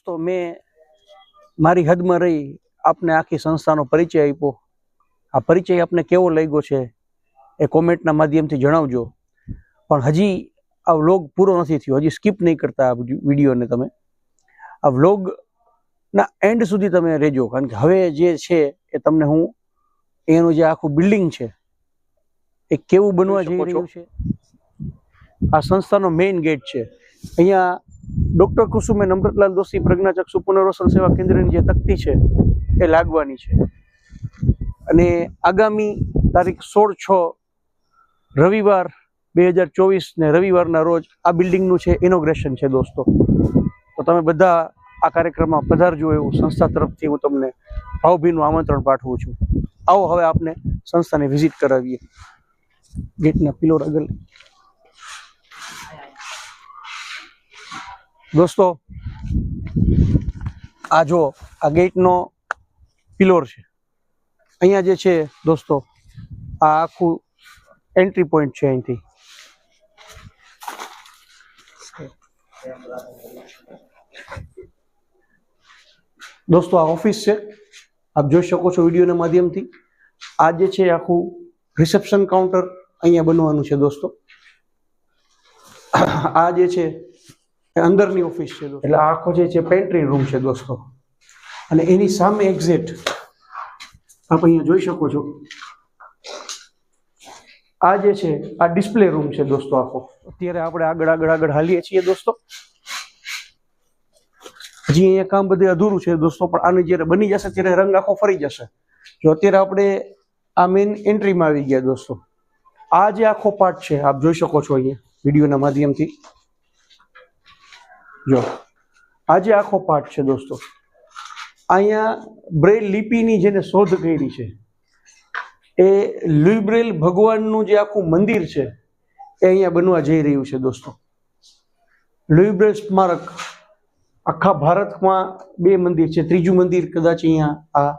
તો મેં મારી હદમાં રહી આપને આખી સંસ્થાનો પરિચય આપ્યો. આ પરિચય આપને કેવો લાગ્યો છે એ કોમેન્ટના માધ્યમથી જણાવજો. પણ હજી આ વ્લોગ પૂરો નથી થયો, હજી સ્કીપ નહીં કરતા આ વિડીયોને. તમે આ વ્લોગના એન્ડ સુધી તમે રહેજો, કારણ કે હવે જે છે એ તમને હું એનું જે આખું બિલ્ડિંગ છે એ કેવું બનવા જઈ રહ્યું છે. આ સંસ્થાનો મેઇન ગેટ છે. અહીંયા ડૉક્ટર કુસુમેન અમૃતલાલ દોશી પ્રજ્ઞાચક્ષુ પુનર્વસન સેવા કેન્દ્રની જે તકતી છે એ લાગવાની છે. અને આગામી તારીખ 16/6 રવિવાર 2024 રવિવારના રોજ આ બિલ્ડિંગનું છે ઇનોગ્રેશન છે દોસ્તો. તો તમે બધા આ કાર્યક્રમમાં પધારજો એવું સંસ્થા તરફથી હું તમને ભાવભીનું આમંત્રણ પાઠવું છું. આવો હવે આપને સંસ્થાને વિઝિટ કરાવીએ. ગેટના પિલોર આગળ દોસ્તો, આ જો આ ગેટનો પિલોર છે. અહીંયા જે છે દોસ્તો આ આખું એન્ટ્રી પોઈન્ટ છે. અહીંથી દોસ્તો આ ઓફિસ છે, આપ જોઈ શકો છો વિડીયોના માધ્યમથી. આ જે છે આખું રિસેપ્શન કાઉન્ટર અહીંયા બનવાનું છે દોસ્તો. આ જે છે અંદરની ઓફિસ છે, એટલે આખો જે છે પેન્ટ્રી રૂમ છે દોસ્તો. અને એની સામે એક્ઝેક્ટ આપ અહીંયા જોઈ શકો છો આ જે છે આ ડિસ્પ્લે રૂમ છે દોસ્તો આખો. અત્યારે આપણે આગળ હાલીએ છીએ દોસ્તો. હજી અહીંયા કામ બધે અધૂરું છે દોસ્તો, પણ આને જ્યારે બની જશે ત્યારે રંગ આખો ફરી જશે. જો અત્યારે આપણે આ મેઇન એન્ટ્રીમાં આવી ગયા દોસ્તો. આ જે આખો પાર્ટ છે આપ જોઈ શકો છો અહીંયા વિડીયોના માધ્યમથી. જો આ જે આખો પાર્ટ છે દોસ્તો, અહીંયા બ્રેલ લિપિની જેને શોધ કરી છે એ લુઈ બ્રેલ ભગવાનનું જે આખું મંદિર છે એ અહીંયા બનવા જઈ રહ્યું છે દોસ્તો. લુઈ બ્રેલ સ્મારક આખા ભારતમાં 2 મંદિર છે, ત્રીજું મંદિર કદાચ અહીંયા આ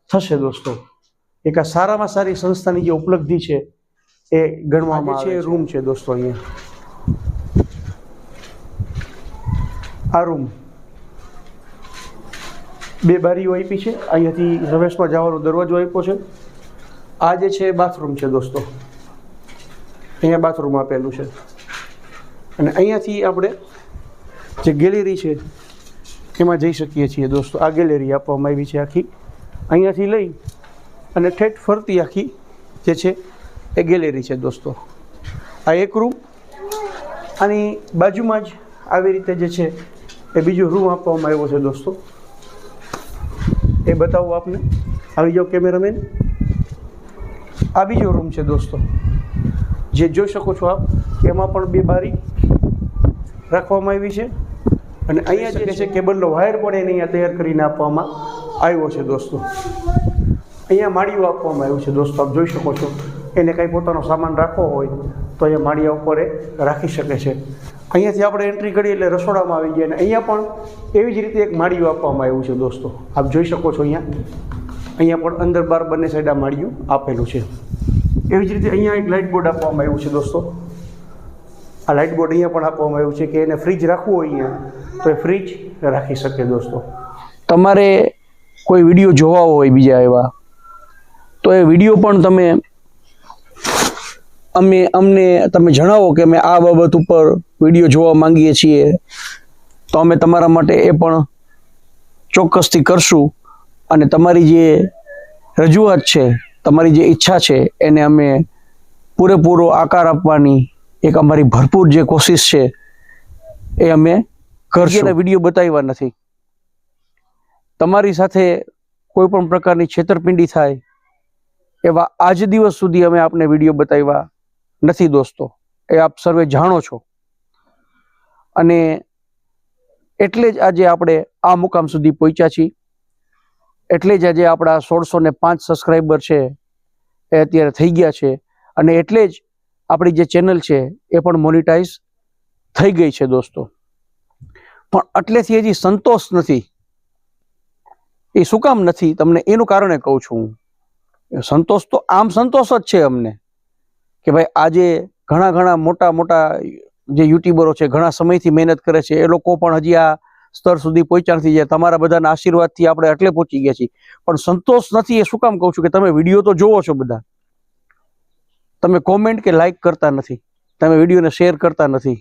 થશે દોસ્તો. એક આ સારામાં સારી સંસ્થાની જે ઉપલબ્ધિ છે એ ગણવામાં આવે છે. રૂમ છે દોસ્તો અહીંયા. આ રૂમ 2 બારીઓ આપી છે, અહીંયાથી રવેશમાં જવાનો દરવાજો આપ્યો છે. આ જે છે બાથરૂમ છે દોસ્તો, અહીંયા બાથરૂમ આપેલું છે. અને અહીંયાથી આપણે જે ગેલેરી છે એમાં જઈ શકીએ છીએ દોસ્તો. આ ગેલેરી આપવામાં આવી છે આખી. અહીંયાથી લઈ અને ઠેઠ ફરતી આખી જે છે એ ગેલેરી છે દોસ્તો. આ એક રૂમ, આની બાજુમાં જ આવી રીતે જે છે એ બીજો રૂમ આપવામાં આવ્યો છે દોસ્તો. એ બતાવું આપને. આવી જાઓ કેમેરામેન. આ બીજો રૂમ છે દોસ્તો, જે જોઈ શકો છો આપ. એમાં પણ 2 બારી રાખવામાં આવી છે. અને અહીંયા જે છે કેબલનો વાયર પણ એને અહીંયા તૈયાર કરીને આપવામાં આવ્યો છે દોસ્તો. અહીંયા માળીઓ આપવામાં આવ્યું છે દોસ્તો, આપ જોઈ શકો છો. એને કાંઈ પોતાનો સામાન રાખવો હોય તો અહીંયા માળિયા ઉપર એ રાખી શકે છે. અહીંયાથી આપણે એન્ટ્રી કરીએ એટલે રસોડામાં આવી ગયા. અને અહીંયા પણ એવી જ રીતે એક માળિયું આપવામાં આવ્યું છે દોસ્તો, આપ જોઈ શકો છો. અહીંયા પણ અંદર બહાર બંને સાઈડ આ માળિયું આપેલું છે. એવી જ રીતે અહીંયા એક લાઇટ બોર્ડ આપવામાં આવ્યું છે દોસ્તો. આ લાઇટ બોર્ડ અહીંયા પણ આપવામાં આવ્યું છે કે એને ફ્રીજ રાખવું હોય અહીંયા તો એ ફ્રીજ રાખી શકે દોસ્તો. તમારે કોઈ વિડીયો જોવા હોય બીજા એવા તો એ વિડીયો પણ અમને તમે જણાવો કે અમે આ બાબત ઉપર વિડીયો જોવા માંગીએ છીએ, તો અમે તમારા માટે એ પણ ચોક્કસથી કરશું. અને તમારી જે રજૂઆત છે, તમારી જે ઈચ્છા છે એને અમે પૂરેપૂરો આકાર આપવાની એક અમારી ભરપૂર જે કોશિશ છે એ અમે કરશું. વિડીયો બતાવ્યા નથી. તમારી સાથે કોઈ પણ પ્રકારની છેતરપિંડી થાય એવા આજ દિવસ સુધી અમે આપને વિડીયો બતાવ્યા નથી દોસ્તો. એ આપ સર્વે જાણો છો. અને એટલે જ આજે આપણે આ મુકામ સુધી પહોંચ્યા છીએ. એટલે જ આજે આપણા 1605 સબસ્ક્રાઈબર છે એ અત્યારે થઈ ગયા છે. અને એટલે જ આપણી જે ચેનલ છે એ પણ મોનિટાઈઝ થઈ ગઈ છે દોસ્તો. પણ એટલેથી હજી સંતોષ નથી. એ શું કામ નથી તમને એનું કારણે કહું છું હું. સંતોષ તો આમ સંતોષ જ છે અમને કે ભાઈ આજે ઘણા મોટા જે યુટ્યુબરો છે ઘણા સમયથી મહેનત કરે છે, એ લોકો પણ હજી આ સ્તર સુધી પહોંચ્યા નથી. જે તમારા બધાના આશીર્વાદથી આપણે એટલે પહોંચી ગયા છીએ. પણ સંતોષ નથી. એ શું કામ કહું છું કે તમે વિડીયો તો જોવો છો બધા, તમે કોમેન્ટ કે લાઈક કરતા નથી, તમે વિડીયોને શેર કરતા નથી.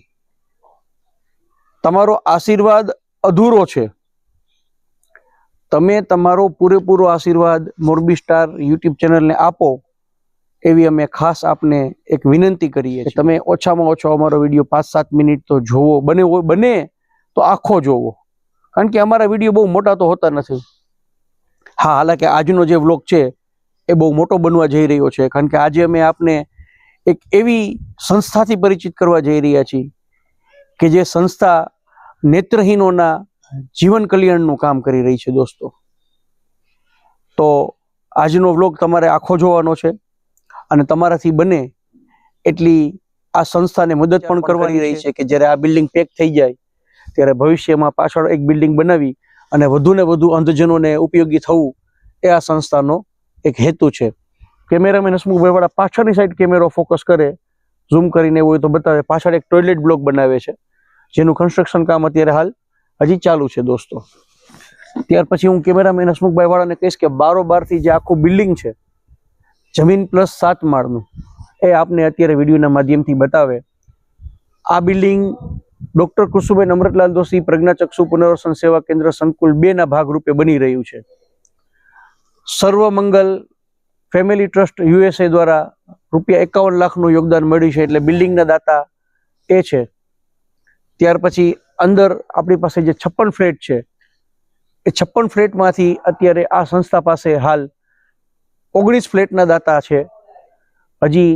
તમારો આશીર્વાદ અધૂરો છે. તમે તમારો પૂરેપૂરો આશીર્વાદ મોરબી સ્ટાર યુટ્યુબ ચેનલને આપો એવી અમે ખાસ આપને એક વિનંતી કરીએ છીએ. તમે ઓછામાં ઓછો અમારો વિડીયો 5-7 મિનિટ તો જોવો, બને તો આખો જોવો, કારણ કે અમારા વિડીયો બહુ મોટા તો હોતા નથી. હા, હાલાકી આજનો જે વ્લોગ છે એ બહુ મોટો બનવા જઈ રહ્યો છે, કારણ કે આજે અમે આપને એક એવી સંસ્થાથી પરિચિત કરવા જઈ રહ્યા છીએ કે જે સંસ્થા નેત્રહીનોના જીવન કલ્યાણનું કામ કરી રહી છે દોસ્તો. તો આજનો વ્લોગ તમારે આખો જોવાનો છે અને તમારાથી બને એટલી આ સંસ્થાને મદદ પણ કરવાની રહી છે કે જ્યારે આ બિલ્ડિંગ પેક થઈ જાય ત્યારે ભવિષ્યમાં પાછળ એક બિલ્ડિંગ બનાવી અને વધુને વધુ અંધજનોને ઉપયોગી થવું એ આ સંસ્થાનો એક હેતુ છે. કેમેરામેન હસમુખભાઈ વાળા પાછળની સાઈડ કેમેરો ફોકસ કરે, ઝૂમ કરીને એવું હોય તો બતાવે. પાછળ એક ટોયલેટ બ્લોક બનાવે છે જેનું કન્સ્ટ્રક્શન કામ અત્યારે હાલ હજી ચાલુ છે દોસ્તો. ત્યાર પછી હું કેમેરામેન હસમુખભાઈ વાળાને કહીશ કે બારોબારથી જે આખું બિલ્ડિંગ છે જમીન પ્લસ 7 માળનું એ આપને અત્યારે વિડીયોના માધ્યમથી બતાવે. આ બિલ્ડિંગ ડોક્ટર કુસુબેન અમૃતલાલ દોશી પ્રજ્ઞાચક્ષુ પુનર્વસન સેવા કેન્દ્ર સંકુલ 2 ના ભાગરૂપે બની રહ્યું છે. સર્વમંગલ ફેમિલી ટ્રસ્ટ USA દ્વારા ₹51 લાખનું યોગદાન મળ્યું છે, એટલે બિલ્ડિંગના દાતા એ છે. ત્યાર પછી અંદર આપણી પાસે જે 56 ફ્લેટ છે એ 56 ફ્લેટમાંથી અત્યારે આ સંસ્થા પાસે હાલ 19 ફ્લેટના દાતા છે. હજી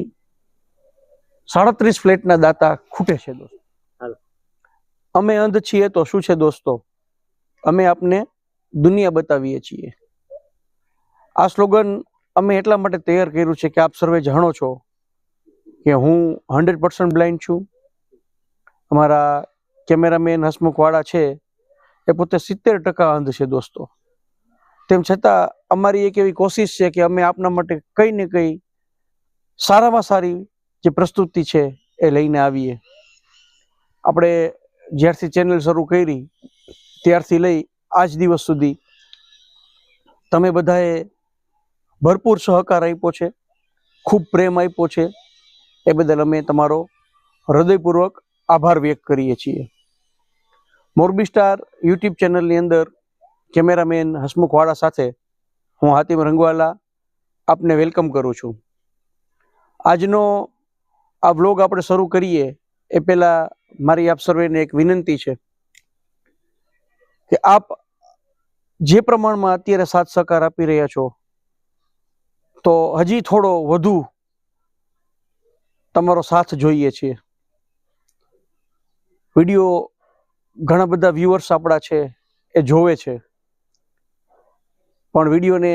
37 ફ્લેટના દાતા ખૂટે છે દોસ્તો. અમે અંધ છીએ તો શું છે દોસ્તો, અમે આપને દુનિયા બતાવીએ છીએ. આ સ્લોગન અમે એટલા માટે તૈયાર કર્યું છે કે આપ સર્વે જાણો છો કે હું 100% બ્લાઇન્ડ છું. અમારા કેમેરામેન હસમુખવાળા છે એ પોતે 70% અંધ છે દોસ્તો. તેમ છતાં અમારી એક એવી કોશિશ છે કે અમે આપના માટે કંઈ ને કંઈ સારામાં સારી જે પ્રસ્તુતિ છે એ લઈને આવીએ. આપણે જ્યારથી ચેનલ શરૂ કરી ત્યારથી લઈ આજ દિવસ સુધી તમે બધાએ ભરપૂર સહકાર આપ્યો છે, ખૂબ પ્રેમ આપ્યો છે. એ બદલ અમે તમારો હૃદયપૂર્વક આભાર વ્યક્ત કરીએ છીએ. મોરબી સ્ટાર યુટ્યુબ ચેનલની અંદર કેમેરામેન હસમુખવાળા સાથે હું હાતિમ રંગવાલા આપને વેલકમ કરું છું. આજનો આ વ્લોગ આપણે શરૂ કરીએ એ પહેલાં મારી આપ સર્વેને એક વિનંતી છે કે આપ જે પ્રમાણમાં અત્યારે સાથ સહકાર આપી રહ્યા છો તો હજી થોડો વધુ તમારો સાથ જોઈએ છીએ. વિડીયો ઘણા બધા વ્યુઅર્સ આપણા છે એ જોવે છે, પણ વિડીયોને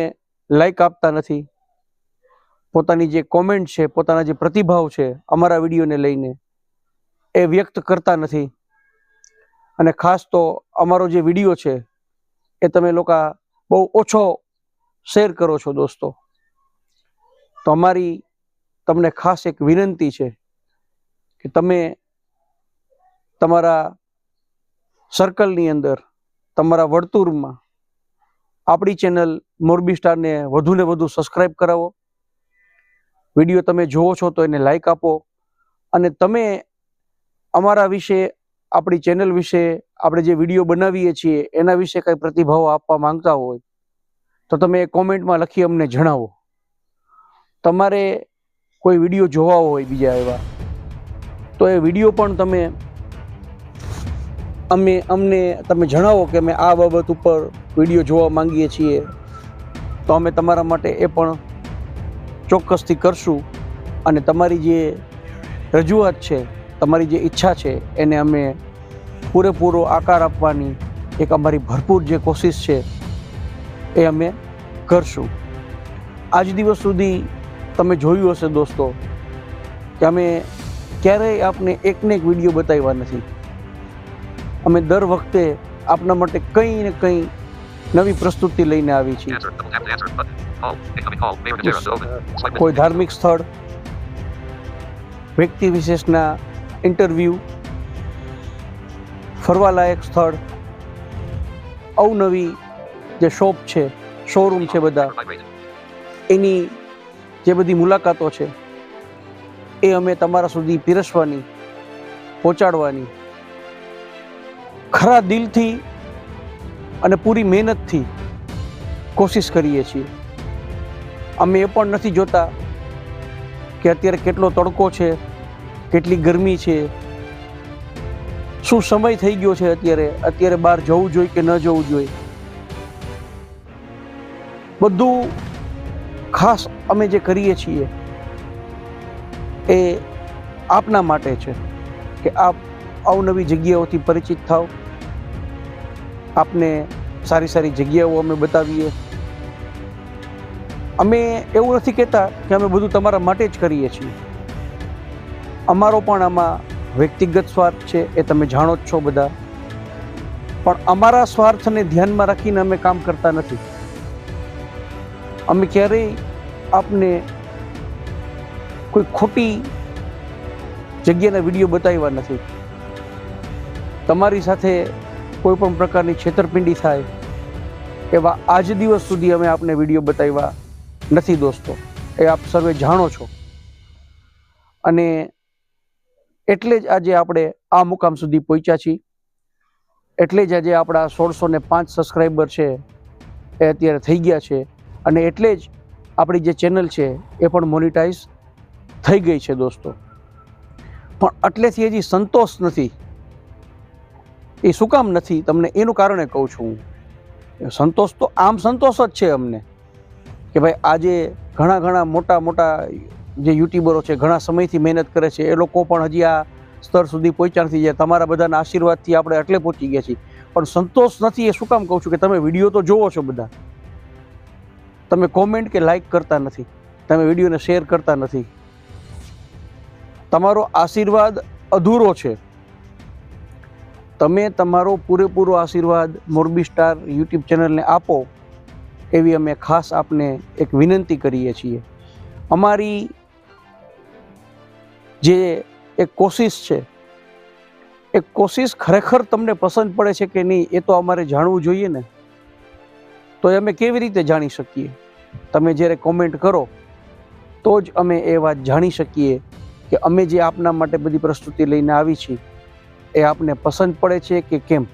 લાઈક આપતા નથી. પોતાની જે કોમેન્ટ છે, પોતાના જે પ્રતિભાવ છે અમારા વિડીયોને લઈને એ વ્યક્ત કરતા નથી. અને ખાસ તો અમારો જે વિડીયો છે એ તમે લોકો બહુ ઓછો શેર કરો છો દોસ્તો. તો અમારી તમને ખાસ એક વિનંતી છે કે તમે તમારા સર્કલની અંદર, તમારા વર્તુળમાં આપણી ચેનલ મોરબી સ્ટારને વધુને વધુ સબસ્ક્રાઈબ કરાવો. વિડીયો તમે જોવો છો તો એને લાઈક આપો. અને તમે અમારા વિશે, આપણી ચેનલ વિશે, આપણે જે વિડીયો બનાવીએ છીએ એના વિશે કંઈ પ્રતિભાવ આપવા માંગતા હોય તો તમે કોમેન્ટમાં લખી અમને જણાવો. તમારે કોઈ વિડીયો જોવા હોય બીજા એવા તો એ વિડીયો પણ તમે અમને તમે જણાવો કે અમે આ બાબત ઉપર વિડીયો જોવા માંગીએ છીએ તો અમે તમારા માટે એ પણ ચોક્કસથી કરશું. અને તમારી જે રજૂઆત છે, તમારી જે ઈચ્છા છે એને અમે પૂરેપૂરો આકાર આપવાની એક અમારી ભરપૂર જે કોશિશ છે એ અમે કરશું. આજ દિવસ સુધી તમે જોયું હશે દોસ્તો કે અમે ક્યારેય આપને એકને એક વિડીયો બતાવ્યા નથી. અમે દર વખતે આપના માટે કંઈ ને કંઈ નવી પ્રસ્તુતિ લઈને આવી છીએ. કોઈ ધાર્મિક સ્થળ, વ્યક્તિ વિશેષના ઇન્ટરવ્યૂ, ફરવાલાયક સ્થળ, અવનવી જે શોપ છે, શોરૂમ છે, બધા એની જે બધી મુલાકાતો છે એ અમે તમારા સુધી પીરસવાની, પહોંચાડવાની ખરા દિલથી અને પૂરી મહેનતથી કોશિશ કરીએ છીએ. અમે એ પણ નથી જોતા કે અત્યારે કેટલો તડકો છે, કેટલી ગરમી છે, શું સમય થઈ ગયો છે, અત્યારે બહાર જવું જોઈએ કે ન જવું જોઈએ. બધું ખાસ અમે જે કરીએ છીએ એ આપના માટે છે કે આપ અવનવી જગ્યાઓથી પરિચિત થાઓ, આપને સારી સારી જગ્યાઓ અમે બતાવીએ. અમે એવું નથી કહેતા કે અમે બધું તમારા માટે જ કરીએ છીએ. અમારો પણ આમાં વ્યક્તિગત સ્વાર્થ છે, એ તમે જાણો જ છો બધા. પણ અમારા સ્વાર્થને ધ્યાનમાં રાખીને અમે કામ કરતા નથી. અમે ક્યારેય આપને કોઈ ખોટી જગ્યાના વિડીયો બતાવ્યા નથી. તમારી સાથે કોઈ પણ પ્રકારની છેતરપિંડી થાય એવા આજ દિવસ સુધી અમે આપને વિડીયો બતાવ્યા નથી દોસ્તો, એ આપ સર્વે જાણો છો. અને એટલે જ આજે આપણે આ મુકામ સુધી પહોંચ્યા છીએ. એટલે જ આજે આપણા 1605 સબસ્ક્રાઈબર છે એ અત્યારે થઈ ગયા છે. અને એટલે જ આપણી જે ચેનલ છે એ પણ મોનિટાઈઝ થઈ ગઈ છે દોસ્તો. પણ એટલેથી હજી સંતોષ નથી. એ શું કામ નથી તમને એનું કારણે કહું છું હું. સંતોષ તો આમ સંતોષ જ છે અમને કે ભાઈ આજે ઘણા મોટા જે યુટ્યુબરો છે ઘણા સમયથી મહેનત કરે છે, એ લોકો પણ હજી આ સ્તર સુધી પહોંચ્યા નથી. તમારા બધાના આશીર્વાદથી આપણે એટલે પહોંચી ગયા છીએ. પણ સંતોષ નથી એ શું કામ કહું છું કે તમે વિડીયો તો જોવો છો બધા, તમે કોમેન્ટ કે લાઈક કરતા નથી, તમે વિડીયોને શેર કરતા નથી. તમારો આશીર્વાદ અધૂરો છે. તમે તમારો પૂરેપૂરો આશીર્વાદ મોરબી સ્ટાર યુટ્યુબ ચેનલને આપો એવી અમે ખાસ આપને એક વિનંતી કરીએ છીએ. અમારી જે એક કોશિશ છે, એ કોશિશ ખરેખર તમને પસંદ પડે છે કે નહીં એ તો અમારે જાણવું જોઈએ ને. તો અમે કેવી રીતે જાણી શકીએ? તમે જ્યારે કોમેન્ટ કરો તો જ અમે એ વાત જાણી શકીએ કે અમે જે આપના માટે બધી પ્રસ્તુતિ લઈને આવી છીએ એ આપને પસંદ પડે છે કે કેમ.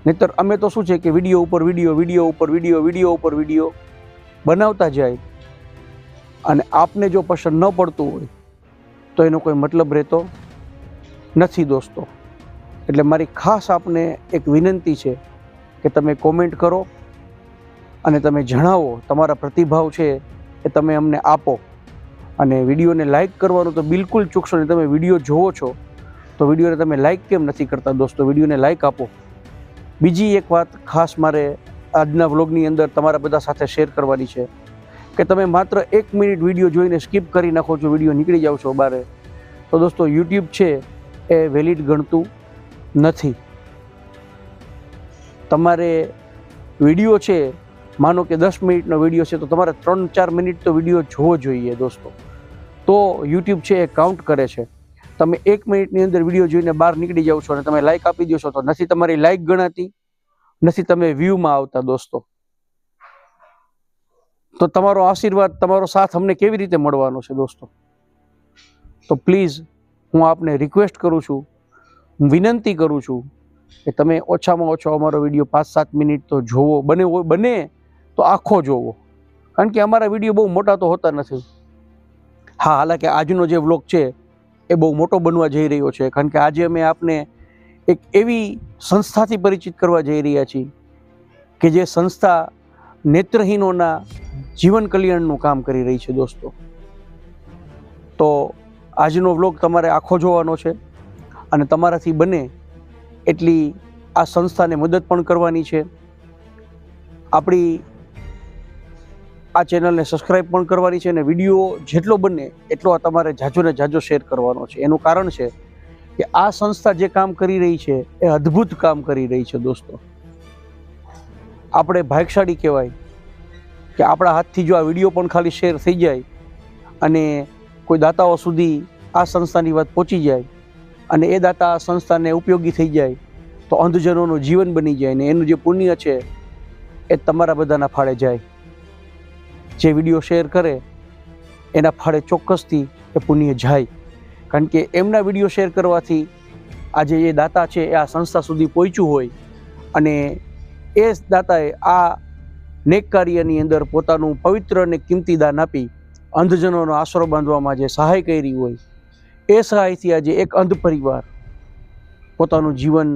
નહીંતર અમે તો શું છે કે વિડીયો ઉપર વિડીયો બનાવતા જાય અને આપને જો પસંદ ન પડતું હોય તો એનો કોઈ મતલબ રહેતો નથી દોસ્તો. એટલે મારી ખાસ આપને એક વિનંતી છે કે તમે કોમેન્ટ કરો અને તમે જણાવો, તમારા પ્રતિભાવ છે એ તમે અમને આપો. અને વિડીયોને લાઈક કરવાનું તો બિલકુલ ચૂકશો નહીં. તમે વિડીયો જોવો છો તો વિડીયોને તમે લાઈક કેમ નથી કરતા દોસ્તો? વિડીયોને લાઈક આપો. બીજી એક વાત ખાસ મારે આજના વ્લોગની અંદર તમારા બધા સાથે શેર કરવાની છે કે તમે માત્ર 1 મિનિટ વિડીયો જોઈને સ્કીપ કરી નાખો છો, વિડીયો નીકળી જાઓ છો બારે, તો દોસ્તો યુટ્યુબ છે એ વેલિડ ગણતું નથી. તમારે વિડીયો છે, માનો કે 10 મિનિટનો વિડીયો છે તો તમારે 3-4 મિનિટ તો વિડીયો જોવો જોઈએ દોસ્તો, તો યુટ્યુબ છે એ કાઉન્ટ કરે છે. તમે 1 મિનિટની અંદર વિડીયો જોઈને બહાર નીકળી જાઓ છો અને તમે લાઈક આપી દો છો તો નથી તમારી લાઈક ગણાતી, નથી તમે વ્યૂમાં આવતા દોસ્તો. તો તમારો આશીર્વાદ, તમારો સાથ અમને કેવી રીતે મળવાનો છે દોસ્તો? તો પ્લીઝ હું આપને રિક્વેસ્ટ કરું છું, વિનંતી કરું છું કે તમે ઓછામાં ઓછો અમારો વિડીયો 5-7 મિનિટ તો જોવો. બને તો આખો જોવો, કારણ કે અમારા વિડીયો બહુ મોટા તો હોતા નથી. હા, હાલાંકि આજનો જે વ્લોગ છે એ બહુ મોટો બનવા જઈ રહ્યો છે, કારણ કે આજે અમે આપને એક એવી સંસ્થાથી પરિચિત કરવા જઈ રહ્યા છીએ કે જે સંસ્થા નેત્રહીનોના જીવન કલ્યાણનું કામ કરી રહી છે દોસ્તો. તો આજનો વ્લોગ તમારે આખો જોવાનો છે અને તમારાથી બને એટલી આ સંસ્થાને મદદ પણ કરવાની છે. આપણી આ ચેનલને સબસ્ક્રાઈબ પણ કરવાની છે અને વિડીયો જેટલો બને એટલો તમારે જાજો ને જાજો શેર કરવાનો છે. એનું કારણ છે કે આ સંસ્થા જે કામ કરી રહી છે એ અદ્ભુત કામ કરી રહી છે દોસ્તો. આપણે ભાગ્યશાળી કહેવાય કે આપણા હાથથી જો આ વિડીયો પણ ખાલી શેર થઈ જાય અને કોઈ દાતાઓ સુધી આ સંસ્થાની વાત પહોંચી જાય અને એ દાતા આ સંસ્થાને ઉપયોગી થઈ જાય તો અંધજનોનું જીવન બની જાય ને એનું જે પુણ્ય છે એ તમારા બધાના ફાળે જાય. જે વિડીયો શેર કરે એના ફાળે ચોક્કસથી એ પુણ્ય જાય, કારણ કે એમના વિડીયો શેર કરવાથી આજે એ દાતા છે એ આ સંસ્થા સુધી પહોંચ્યું હોય અને એ દાતાએ આ નેક કાર્યની અંદર પોતાનું પવિત્ર અને કિંમતી દાન આપી અંધજનોનો આશરો બાંધવામાં જે સહાય કરી હોય, એ સહાયથી આજે એક અંધ પરિવાર પોતાનું જીવન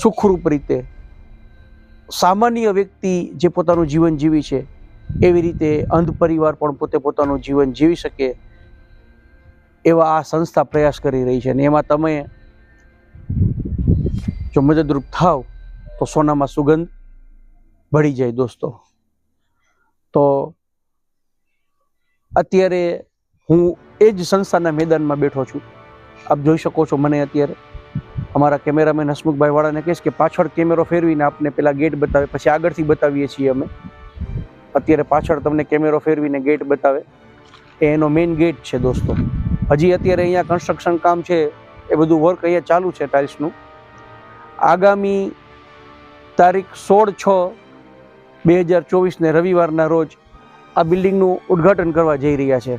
સુખરૂપ રીતે, સામાન્ય વ્યક્તિ જે પોતાનું જીવન જીવી છે એવી રીતે અંધ પરિવાર પણ પોતે પોતાનું જીવન જીવી શકે એવા આ સંસ્થા પ્રયાસ કરી રહી છે. અને એમાં તમે જો મદદરૂપ થાવ તો સોનામાં સુગંધ ભળી જાય દોસ્તો. તો અત્યારે હું એ જ સંસ્થાના મેદાનમાં બેઠો છું. આપ જોઈ શકો છો મને અત્યારે. અમારા કેમેરામેન હસમુખભાઈ વાળાને કહીશ કે પાછળ કેમેરો ફેરવીને આપને પેલા ગેટ બતાવે, પછી આગળથી બતાવીએ છીએ અમે. અત્યારે પાછળ તમને કેમેરો ફેરવીને ગેટ બતાવે, એનો મેઇન ગેટ છે દોસ્તો. હજી અત્યારે અહીંયા કન્સ્ટ્રક્શન કામ છે, એ બધું વર્ક અહીંયા ચાલુ છે ટાઇલ્સનું. આગામી તારીખ 16/6/2024 રવિવારના રોજ આ બિલ્ડિંગનું ઉદ્ઘાટન કરવા જઈ રહ્યા છે.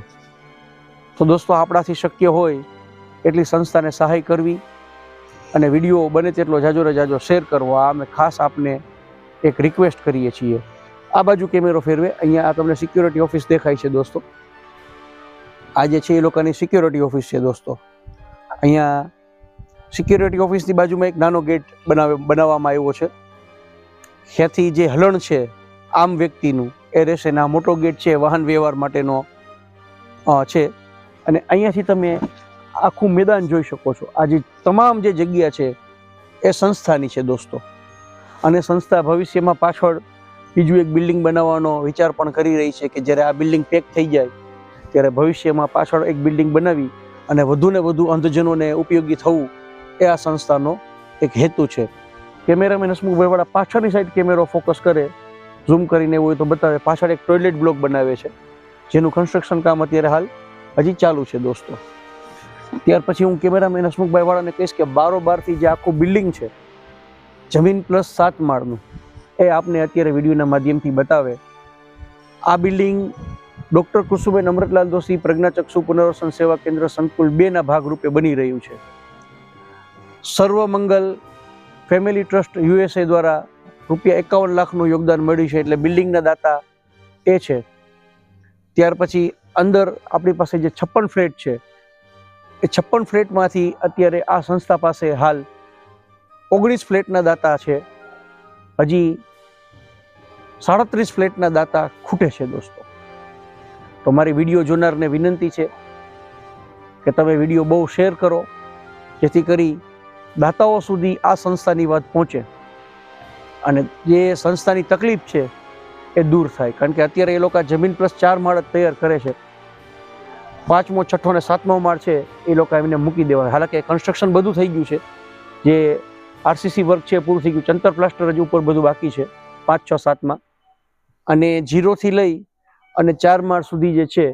તો દોસ્તો આપણાથી શક્ય હોય એટલી સંસ્થાને સહાય કરવી અને વિડીયો બને તેટલો જાજો જાજો શેર કરવો, આ અમે ખાસ આપને એક રિક્વેસ્ટ કરીએ છીએ. આ બાજુ કેમેરો ફેરવે, અહીંયા આ તમને સિક્યોરિટી ઓફિસ દેખાય છે દોસ્તો. આ જે છે એ લોકોની સિક્યોરિટી ઓફિસ છે દોસ્તો. અહીંયા સિક્યોરિટી ઓફિસની બાજુમાં એક નાનો ગેટ બનાવવામાં આવ્યો છે. ત્યાંથી જે હલણ છે આમ વ્યક્તિનું એ રહેશે ને આ મોટો ગેટ છે વાહન વ્યવહાર માટેનો છે. અને અહીંયાથી તમે આખું મેદાન જોઈ શકો છો. આ જે તમામ જે જગ્યા છે એ સંસ્થાની છે દોસ્તો. અને સંસ્થા ભવિષ્યમાં પાછળ બીજું એક બિલ્ડિંગ બનાવવાનો વિચાર પણ કરી રહી છે કે જ્યારે આ બિલ્ડિંગ પેક થઈ જાય ત્યારે ભવિષ્યમાં પાછળ એક બિલ્ડિંગ બનાવી અને વધુને વધુ અંધજનોને ઉપયોગી થવું એ આ સંસ્થાનો એક હેતુ છે. કેમેરામેન હસમુખભાઈ વાળા પાછળની સાઈડ કેમેરો ફોકસ કરે, ઝૂમ કરીને એવું હોય તો બતાવે. પાછળ એક ટોયલેટ બ્લોક બનાવે છે જેનું કન્સ્ટ્રક્શન કામ અત્યારે હાલ હજી ચાલુ છે દોસ્તો. ત્યાર પછી હું કેમેરામેન હસમુખભાઈ વાળાને કહીશ કે બારોબારથી જે આખું બિલ્ડિંગ છે જમીન પ્લસ 7 માળનું, એ આપને અત્યારે વિડીયોના માધ્યમથી બતાવે. આ બિલ્ડિંગ ડૉક્ટર કુસુબેન અમૃતલાલ દોશી પ્રજ્ઞાચક્ષુ પુનર્વસન સેવા કેન્દ્ર સંકુલ 2ના ભાગરૂપે બની રહ્યું છે. સર્વમંગલ ફેમિલી ટ્રસ્ટ USA દ્વારા ₹51 લાખનું યોગદાન મળ્યું છે, એટલે બિલ્ડિંગના દાતા એ છે. ત્યાર પછી અંદર આપણી પાસે જે 56 ફ્લેટ છે એ 56 ફ્લેટમાંથી અત્યારે આ સંસ્થા પાસે હાલ 19 ફ્લેટના દાતા છે. હજી 37 ફ્લેટના દાતા ખૂટે છે દોસ્તો. તો મારી વિડીયો જોનારને વિનંતી છે કે તમે વિડીયો બહુ શેર કરો, જેથી કરી દાતાઓ સુધી આ સંસ્થાની વાત પહોંચે અને જે સંસ્થાની તકલીફ છે એ દૂર થાય. કારણ કે અત્યારે એ લોકો જમીન પ્લસ 4 માળ જ તૈયાર કરે છે. 5મો, 6ઠો ને 7મો માળ છે એ લોકો એમને મૂકી દેવાય. હાલાકી કન્સ્ટ્રક્શન બધું થઈ ગયું છે, જે RCC વર્ક છે પૂરું થઈ ગયું, ચંતર પ્લાસ્ટર હજી ઉપર બધું બાકી છે 5, 6, 7માં. અને 0થી લઈ અને 4 માળ સુધી જે છે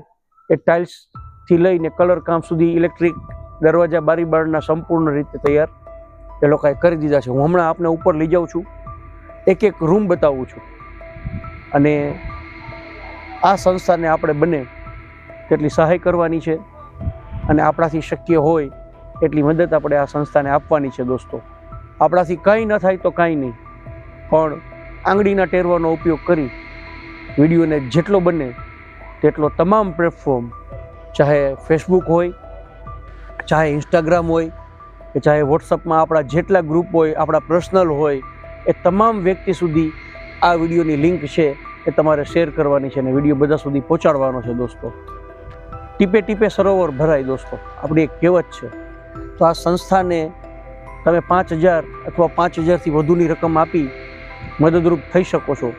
એ ટાઇલ્સથી લઈને કલર કામ સુધી, ઇલેક્ટ્રિક દરવાજા બારી બારણા સંપૂર્ણ રીતે તૈયાર એ લોકોએ કરી દીધા છે. હું હમણાં આપને ઉપર લઈ જાઉં છું, એક એક રૂમ બતાવું છું. અને આ સંસ્થાને આપણે બને તેટલી સહાય કરવાની છે અને આપણાથી શક્ય હોય એટલી મદદ આપણે આ સંસ્થાને આપવાની છે દોસ્તો. આપણાથી કંઈ ન થાય તો કાંઈ નહીં, પણ આંગળીના ટેરવાનો ઉપયોગ કરી વિડીયોને જેટલો બને તેટલો તમામ પ્લેટફોર્મ, ચાહે ફેસબુક હોય, ચાહે ઇન્સ્ટાગ્રામ હોય કે ચાહે વોટ્સઅપમાં આપણા જેટલા ગ્રુપ હોય, આપણા પર્સનલ હોય, એ તમામ વ્યક્તિ સુધી આ વિડીયોની લિંક છે એ તમારે શેર કરવાની છે અને વિડીયો બધા સુધી પહોંચાડવાનો છે દોસ્તો. ટીપે ટીપે સરોવર ભરાય દોસ્તો, આપણી એક કહેવત છે. તો આ સંસ્થાને તમે 5,000 અથવા 5,000થી વધુની રકમ આપી મદદરૂપ થઈ શકો છો.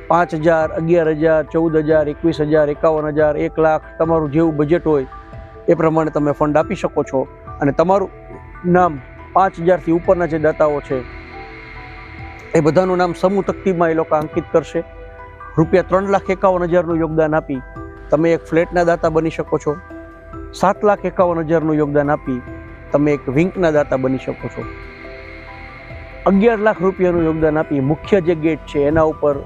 5,000, 11,000, 14,000, 21,000, 51,000, 1 લાખ, તમારું જેવું બજેટ હોય એ પ્રમાણે તમે ફંડ આપી શકો છો. અને તમારું નામ 5,000થી ઉપરના જે દાતાઓ છે એ બધાનું નામ સમૂહ તકતીમાં એ લોકો અંકિત કરશે. ₹3,51,000નું યોગદાન આપી તમે એક ફ્લેટના દાતા બની શકો છો. 7,51,000નું યોગદાન આપી તમે એક વિંકના દાતા બની શકો છો. 11 લાખ રૂપિયાનું યોગદાન આપી મુખ્ય જે ગેટ છે એના ઉપર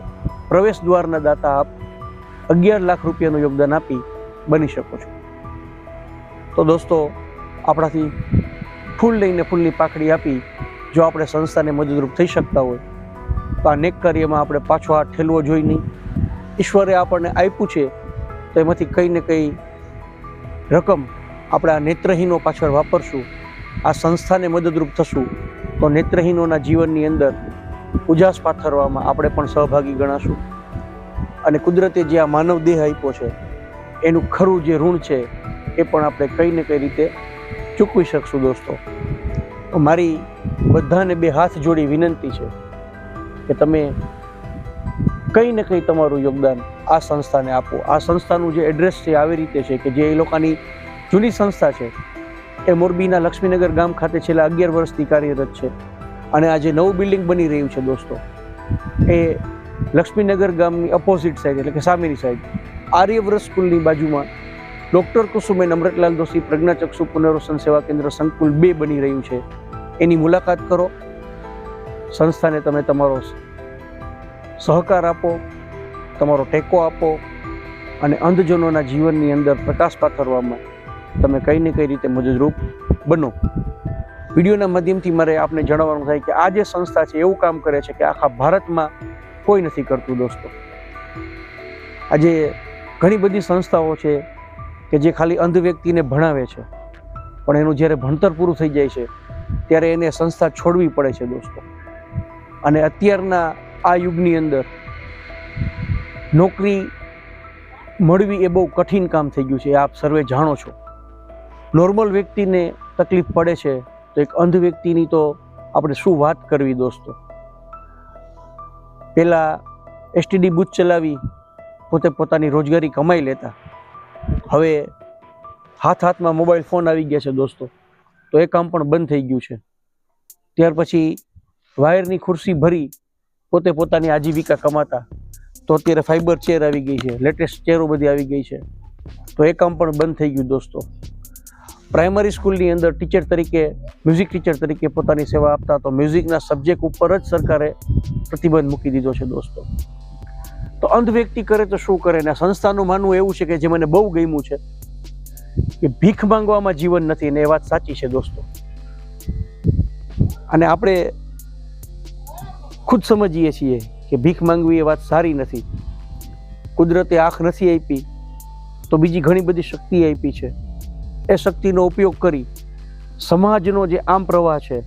પ્રવેશ દ્વારના દાતા આપ 11 લાખ રૂપિયાનું યોગદાન આપી બની શકો છો. તો દોસ્તો, આપણાથી ફૂલ લઈને ફૂલની પાકડી આપી જો આપણે સંસ્થાને મદદરૂપ થઈ શકતા હોય તો આ નેક કાર્યમાં આપણે પાછો હાથ ઠેલવો જોઈએ નહીં. ઈશ્વરે આપણને આપ્યું છે તો એમાંથી કંઈ ને કંઈ રકમ આપણે આ નેત્રહીનો પાછળ વાપરશું, આ સંસ્થાને મદદરૂપ થશું તો નેત્રહીનોના જીવનની અંદર ઉજાસ પાથરવામાં આપણે પણ સહભાગી ગણાશું. અને કુદરતે જે આ માનવ દેહ આપ્યો છે એનું ખરું જે ઋણ છે એ પણ આપણે કંઈ ને કઈ રીતે ચૂકવી શકશું. દોસ્તો, મારી બધાને બે હાથ જોડી વિનંતી છે કે તમે કંઈ ને કંઈ તમારું યોગદાન આ સંસ્થાને આપો. આ સંસ્થાનું જે એડ્રેસ છે આવી રીતે છે કે જે એ લોકોની જૂની સંસ્થા છે એ મોરબીના લક્ષ્મીનગર ગામ ખાતે છેલ્લા 11 વર્ષથી કાર્યરત છે. અને આ જે નવું બિલ્ડિંગ બની રહ્યું છે દોસ્તો, એ લક્ષ્મીનગર ગામની અપોઝિટ સાઈડ એટલે કે સામેની સાઈડ આર્યવ્રત સ્કૂલની બાજુમાં ડૉક્ટર કુસુમેન અમૃતલાલ દોશી પ્રજ્ઞાચક્ષુ પુનર્વસન સેવા કેન્દ્ર સંકુલ 2 બની રહ્યું છે. એની મુલાકાત કરો, સંસ્થાને તમે તમારો સહકાર આપો, તમારો ટેકો આપો અને અંધજનોના જીવનની અંદર પ્રકાશ પાથરવામાં તમે કંઈ ને કઈ રીતે મદદરૂપ બનો. વિડીયોના માધ્યમથી મારે આપને જણાવવાનું થાય કે આ જે સંસ્થા છે એવું કામ કરે છે કે આખા ભારતમાં કોઈ નથી કરતું. દોસ્તો, આજે ઘણી બધી સંસ્થાઓ છે કે જે ખાલી અંધ વ્યક્તિને ભણાવે છે, પણ એનું જ્યારે ભણતર પૂરું થઈ જાય છે ત્યારે એને સંસ્થા છોડવી પડે છે. દોસ્તો, અને અત્યારના આ યુગની અંદર નોકરી મળવી એ બહુ કઠિન કામ થઈ ગયું છે, આપ સર્વે જાણો છો. નોર્મલ વ્યક્તિને તકલીફ પડે છે તો એક અંધ વ્યક્તિની તો આપણે શું વાત કરવી. દોસ્તો, પહેલાં એસટીડી બૂથ ચલાવી પોતે પોતાની રોજગારી કમાઈ લેતા, હવે હાથમાં મોબાઈલ ફોન આવી ગયા છે દોસ્તો, તો એ કામ પણ બંધ થઈ ગયું છે. ત્યાર પછી વાયરની ખુરશી ભરી પોતે પોતાની આજીવિકા કમાતા, તો અત્યારે ફાઈબર ચેર આવી ગઈ છે, લેટેસ્ટ ચેરો બધી આવી ગઈ છે, તો એ કામ પણ બંધ થઈ ગયું. દોસ્તો, પ્રાઇમરી સ્કૂલની અંદર ટીચર તરીકે, મ્યુઝિક ટીચર તરીકે પોતાની સેવા આપતા, તો મ્યુઝિકના સબ્જેક્ટ ઉપર જ સરકારે પ્રતિબંધ મૂકી દીધો છે. દોસ્તો, તો અંધ વ્યક્તિ કરે તો શું કરે. ને સંસ્થાનું માનવું એવું છે કે જે મને બહુ ગમ્યું છે કે ભીખ માંગવામાં જીવન નથી, ને એ વાત સાચી છે. દોસ્તો, અને આપણે ખુદ સમજીએ છીએ કે ભીખ માંગવી એ વાત સારી નથી. કુદરતે આંખ નથી આપી તો બીજી ઘણી બધી શક્તિ આપી છે. એ શક્તિનો ઉપયોગ કરી સમાજનો જે આમ પ્રવાહ છે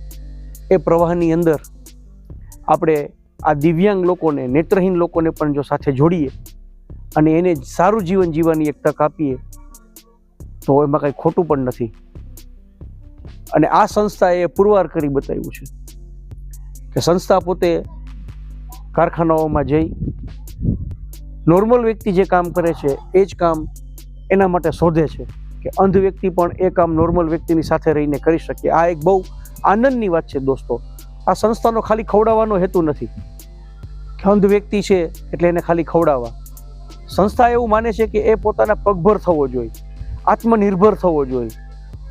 એ પ્રવાહની અંદર આપણે આ દિવ્યાંગ લોકોને, નેત્રહીન લોકોને પણ જો સાથે જોડીએ અને એને સારું જીવન જીવવાની એક તક આપીએ તો એમાં કંઈ ખોટું પણ નથી. અને આ સંસ્થાએ પુરવાર કરી બતાવ્યું છે કે સંસ્થા પોતે કારખાનાઓમાં જઈ નોર્મલ વ્યક્તિ જે કામ કરે છે એ જ કામ એના માટે શોધે છે કે અંધ વ્યક્તિ પણ એ કામ નોર્મલ વ્યક્તિની સાથે રહીને કરી શકે. આ એક બહુ આનંદની વાત છે. દોસ્તો, આ સંસ્થાનો ખાલી ખવડાવવાનો હેતુ નથી કે અંધ વ્યક્તિ છે એટલે એને ખાલી ખવડાવવા. સંસ્થા એવું માને છે કે એ પોતાના પગભર થવો જોઈએ, આત્મનિર્ભર થવો જોઈએ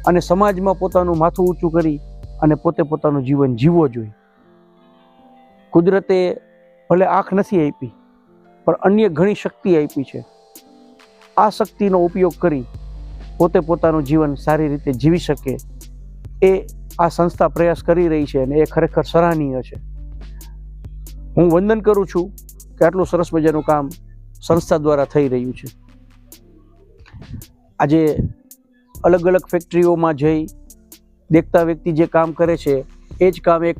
અને સમાજમાં પોતાનું માથું ઊંચું કરી અને પોતે પોતાનું જીવન જીવવો જોઈએ. કુદરતે ભલે આંખ નથી આપી પણ અન્ય ઘણી શક્તિ આપી છે. આ શક્તિનો ઉપયોગ કરી પોતે પોતાનું જીવન સારી રીતે જીવી શકે એ આ સંસ્થા પ્રયાસ કરી રહી છે અને એ ખરેખર સરાહનીય છે. હું વંદન કરું છું કે આટલું સરસ મજાનું કામ સંસ્થા દ્વારા થઈ રહ્યું છે. આજે અલગ અલગ ફેક્ટરીઓમાં જઈ દેખતા વ્યક્તિ જે કામ કરે છે એ જ કામ એક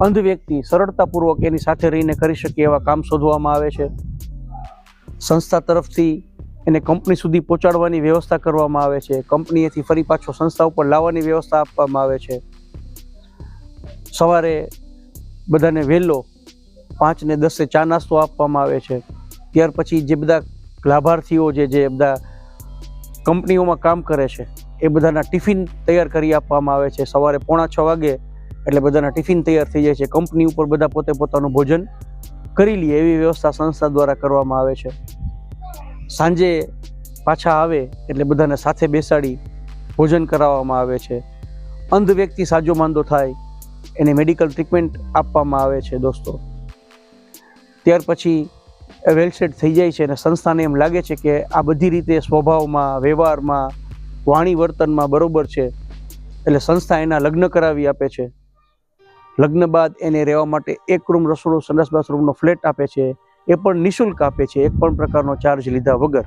અંધ વ્યક્તિ સરળતાપૂર્વક એની સાથે રહીને કરી શકે એવા કામ શોધવામાં આવે છે. સંસ્થા તરફથી એને કંપની સુધી પહોંચાડવાની વ્યવસ્થા કરવામાં આવે છે. કંપનીએથી ફરી પાછો સંસ્થા ઉપર લાવવાની વ્યવસ્થા આપવામાં આવે છે. સવારે બધાને વહેલો 5 ને 10 ચા નાસ્તો આપવામાં આવે છે. ત્યાર પછી જે બધા લાભાર્થીઓ જે બધા કંપનીઓમાં કામ કરે છે એ બધાના ટિફિન તૈયાર કરી આપવામાં આવે છે. સવારે 5:45 વાગે એટલે બધાના ટિફિન તૈયાર થઈ જાય છે. કંપની ઉપર બધા પોતે પોતાનું ભોજન કરી લે એવી વ્યવસ્થા સંસ્થા દ્વારા કરવામાં આવે છે. સાંજે પાછા આવે એટલે બધાને સાથે બેસાડી ભોજન કરાવવામાં આવે છે. અંધ વ્યક્તિ સાજો માંદો થાય એને મેડિકલ ટ્રીટમેન્ટ આપવામાં આવે છે દોસ્તો. ત્યાર પછી વેલ સેટ થઈ જાય છે અને સંસ્થાને એમ લાગે છે કે આ બધી રીતે સ્વભાવમાં, વ્યવહારમાં, વાણી વર્તનમાં બરોબર છે, એટલે સંસ્થા એના લગ્ન કરાવી આપે છે. લગ્ન બાદ એને રહેવા માટે 1 રૂમ, રસોડું, સંડાસ બાથરૂમનો ફ્લેટ આપે છે. એ પણ નિઃશુલ્ક આપે છે, એક પણ પ્રકારનો ચાર્જ લીધા વગર.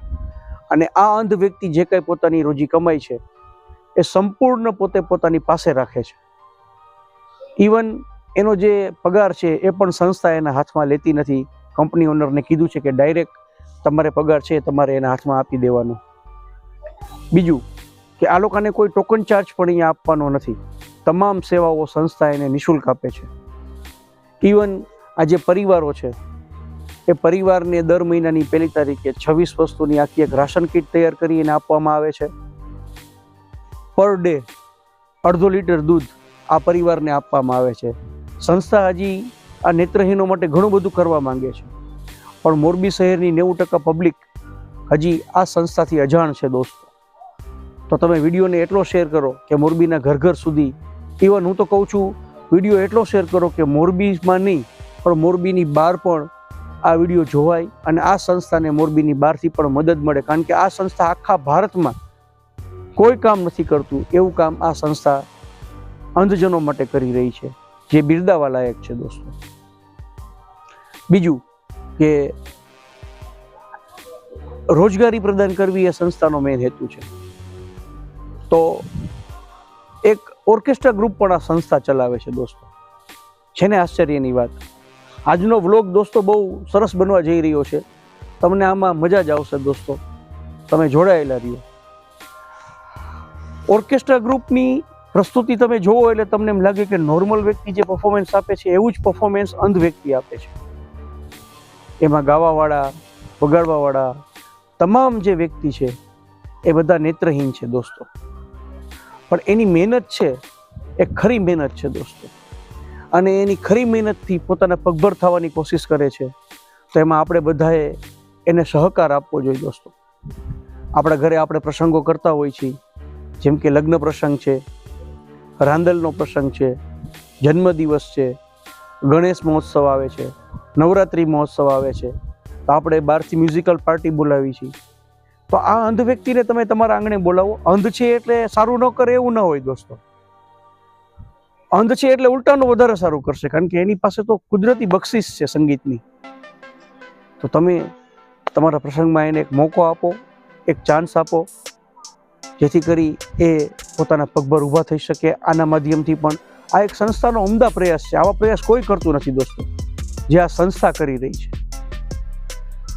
અને આ અંધ વ્યક્તિ જે કંઈ પોતાની રોજી કમાય છે એ સંપૂર્ણ પોતે પોતાની પાસે રાખે છે. ઇવન એનો જે પગાર છે એ પણ સંસ્થા એના હાથમાં લેતી નથી. કંપની ઓનરને કીધું છે કે ડાયરેક્ટ તમારે પગાર છે તમારે એના હાથમાં આપી દેવાનો. બીજું કે આ લોકોને કોઈ ટોકન ચાર્જ પણ અહીંયા આપવાનો નથી. તમામ સેવાઓ સંસ્થા એને નિઃશુલ્ક આપે છે. ઇવન આ જે પરિવારો છે એ પરિવારને દર મહિનાની 1 તારીખે 26 વસ્તુની આખી એક રાશન કીટ તૈયાર કરી એને આપવામાં આવે છે. પર ડે 1/2 લીટર દૂધ આ પરિવારને આપવામાં આવે છે. સંસ્થા હજી આ નેત્રહીનો માટે ઘણું બધું કરવા માંગે છે, પણ મોરબી શહેરની 90% પબ્લિક હજી આ સંસ્થાથી અજાણ છે દોસ્તો. તો તમે વિડીયોને એટલો શેર કરો કે મોરબીના ઘર ઘર સુધી, ઇવન હું તો કહું છું વિડીયો એટલો શેર કરો કે મોરબીમાં નહીં પણ મોરબીની બહાર પણ આ વિડીયો જોવાય અને આ સંસ્થાને મોરબીની બહારથી પણ મદદ મળે. કારણ કે આ સંસ્થા આખા ભારતમાં કોઈ કામ નથી કરતું એવું કામ આ સંસ્થા અંધજનો માટે કરી રહી છે, જે બિરદાવા લાયક છે દોસ્તો. બીજું કે રોજગારી પ્રદાન કરવી એ સંસ્થાનો મેઇન હેતુ છે. તો એક ઓર્કેસ્ટ્રા ગ્રુપ પણ આ સંસ્થા ચલાવે છે દોસ્તો. છે ને આશ્ચર્યની વાત. આજનો વ્લોગ દોસ્તો બહુ સરસ બનવા જઈ રહ્યો છે. તમને આમાં મજા જ આવશે દોસ્તો, તમે જોડાયેલા રહ્યો. ઓર્કેસ્ટ્રા ગ્રુપની પ્રસ્તુતિ તમે જોવો એટલે તમને એમ લાગે કે નોર્મલ વ્યક્તિ જે પરફોર્મન્સ આપે છે એવું જ પરફોર્મન્સ અંધ વ્યક્તિ આપે છે. એમાં ગાવાવાળા, વગાડવાવાળા તમામ જે વ્યક્તિ છે એ બધા નેત્રહીન છે દોસ્તો. પણ એની મહેનત છે એ ખરી મહેનત છે દોસ્તો, અને એની ખરી મહેનતથી પોતાના પગભર થવાની કોશિશ કરે છે. તો એમાં આપણે બધાએ એને સહકાર આપવો જોઈએ દોસ્તો. આપણા ઘરે આપણે પ્રસંગો કરતા હોઈએ છીએ, જેમ કે લગ્ન પ્રસંગ છે, રાંદલનો પ્રસંગ છે, જન્મદિવસ છે, ગણેશ મહોત્સવ આવે છે, નવરાત્રિ મહોત્સવ આવે છે, તો આપણે બહારથી મ્યુઝિકલ પાર્ટી બોલાવી છીએ. તો આ અંધ વ્યક્તિને તમે તમારા આંગણે બોલાવો. અંધ છે એટલે સારું ન કરે એવું ન હોય દોસ્તો. અંધ છે એટલે ઉલટાનું વધારે સારું કરશે, કારણ કે એની પાસે તો કુદરતી બક્ષિસ છે સંગીતની. તો તમે તમારા પ્રસંગમાં એને એક મોકો આપો, એક ચાન્સ આપો, જેથી કરી એ પોતાના પગભર ઊભા થઈ શકે. આના માધ્યમથી પણ આ એક સંસ્થાનો ઉમદા પ્રયાસ છે. આવા પ્રયાસ કોઈ કરતું નથી દોસ્તો, જે આ સંસ્થા કરી રહી છે.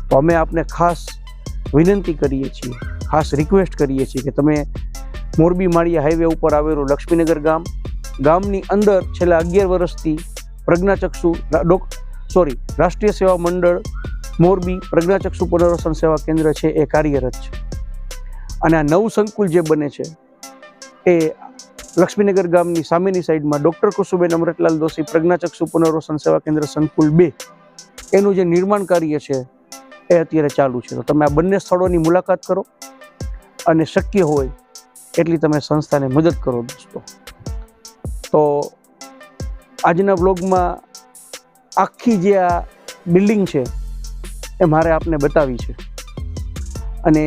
તો અમે આપને ખાસ વિનંતી કરીએ છીએ, ખાસ રિક્વેસ્ટ કરીએ છીએ કે તમે મોરબી માળિયા હાઈવે ઉપર આવેલું લક્ષ્મીનગર ગામની અંદર છેલ્લા 11 વર્ષથી પ્રજ્ઞાચક્ષુ રાષ્ટ્રીય સેવા મંડળ મોરબી પ્રજ્ઞાચક્ષુ પુનર્વસન સેવા કેન્દ્ર છે એ કાર્યરત છે. અને આ નવું સંકુલ જે બને છે એ લક્ષ્મીનગર ગામની સામેની સાઈડમાં ડૉક્ટર કુસુબેન અમૃતલાલ દોશી પ્રજ્ઞાચક્ષુ પુનર્વસન સેવા કેન્દ્ર સંકુલ 2 એનું જે નિર્માણ કાર્ય છે એ અત્યારે ચાલુ છે. તો તમે આ બંને સ્થળોની મુલાકાત કરો અને શક્ય હોય એટલી તમે સંસ્થાને મદદ કરો દોસ્તો. તો આજના બ્લોગમાં આખી જે આ બિલ્ડિંગ છે એ મારે આપને બતાવી છે, અને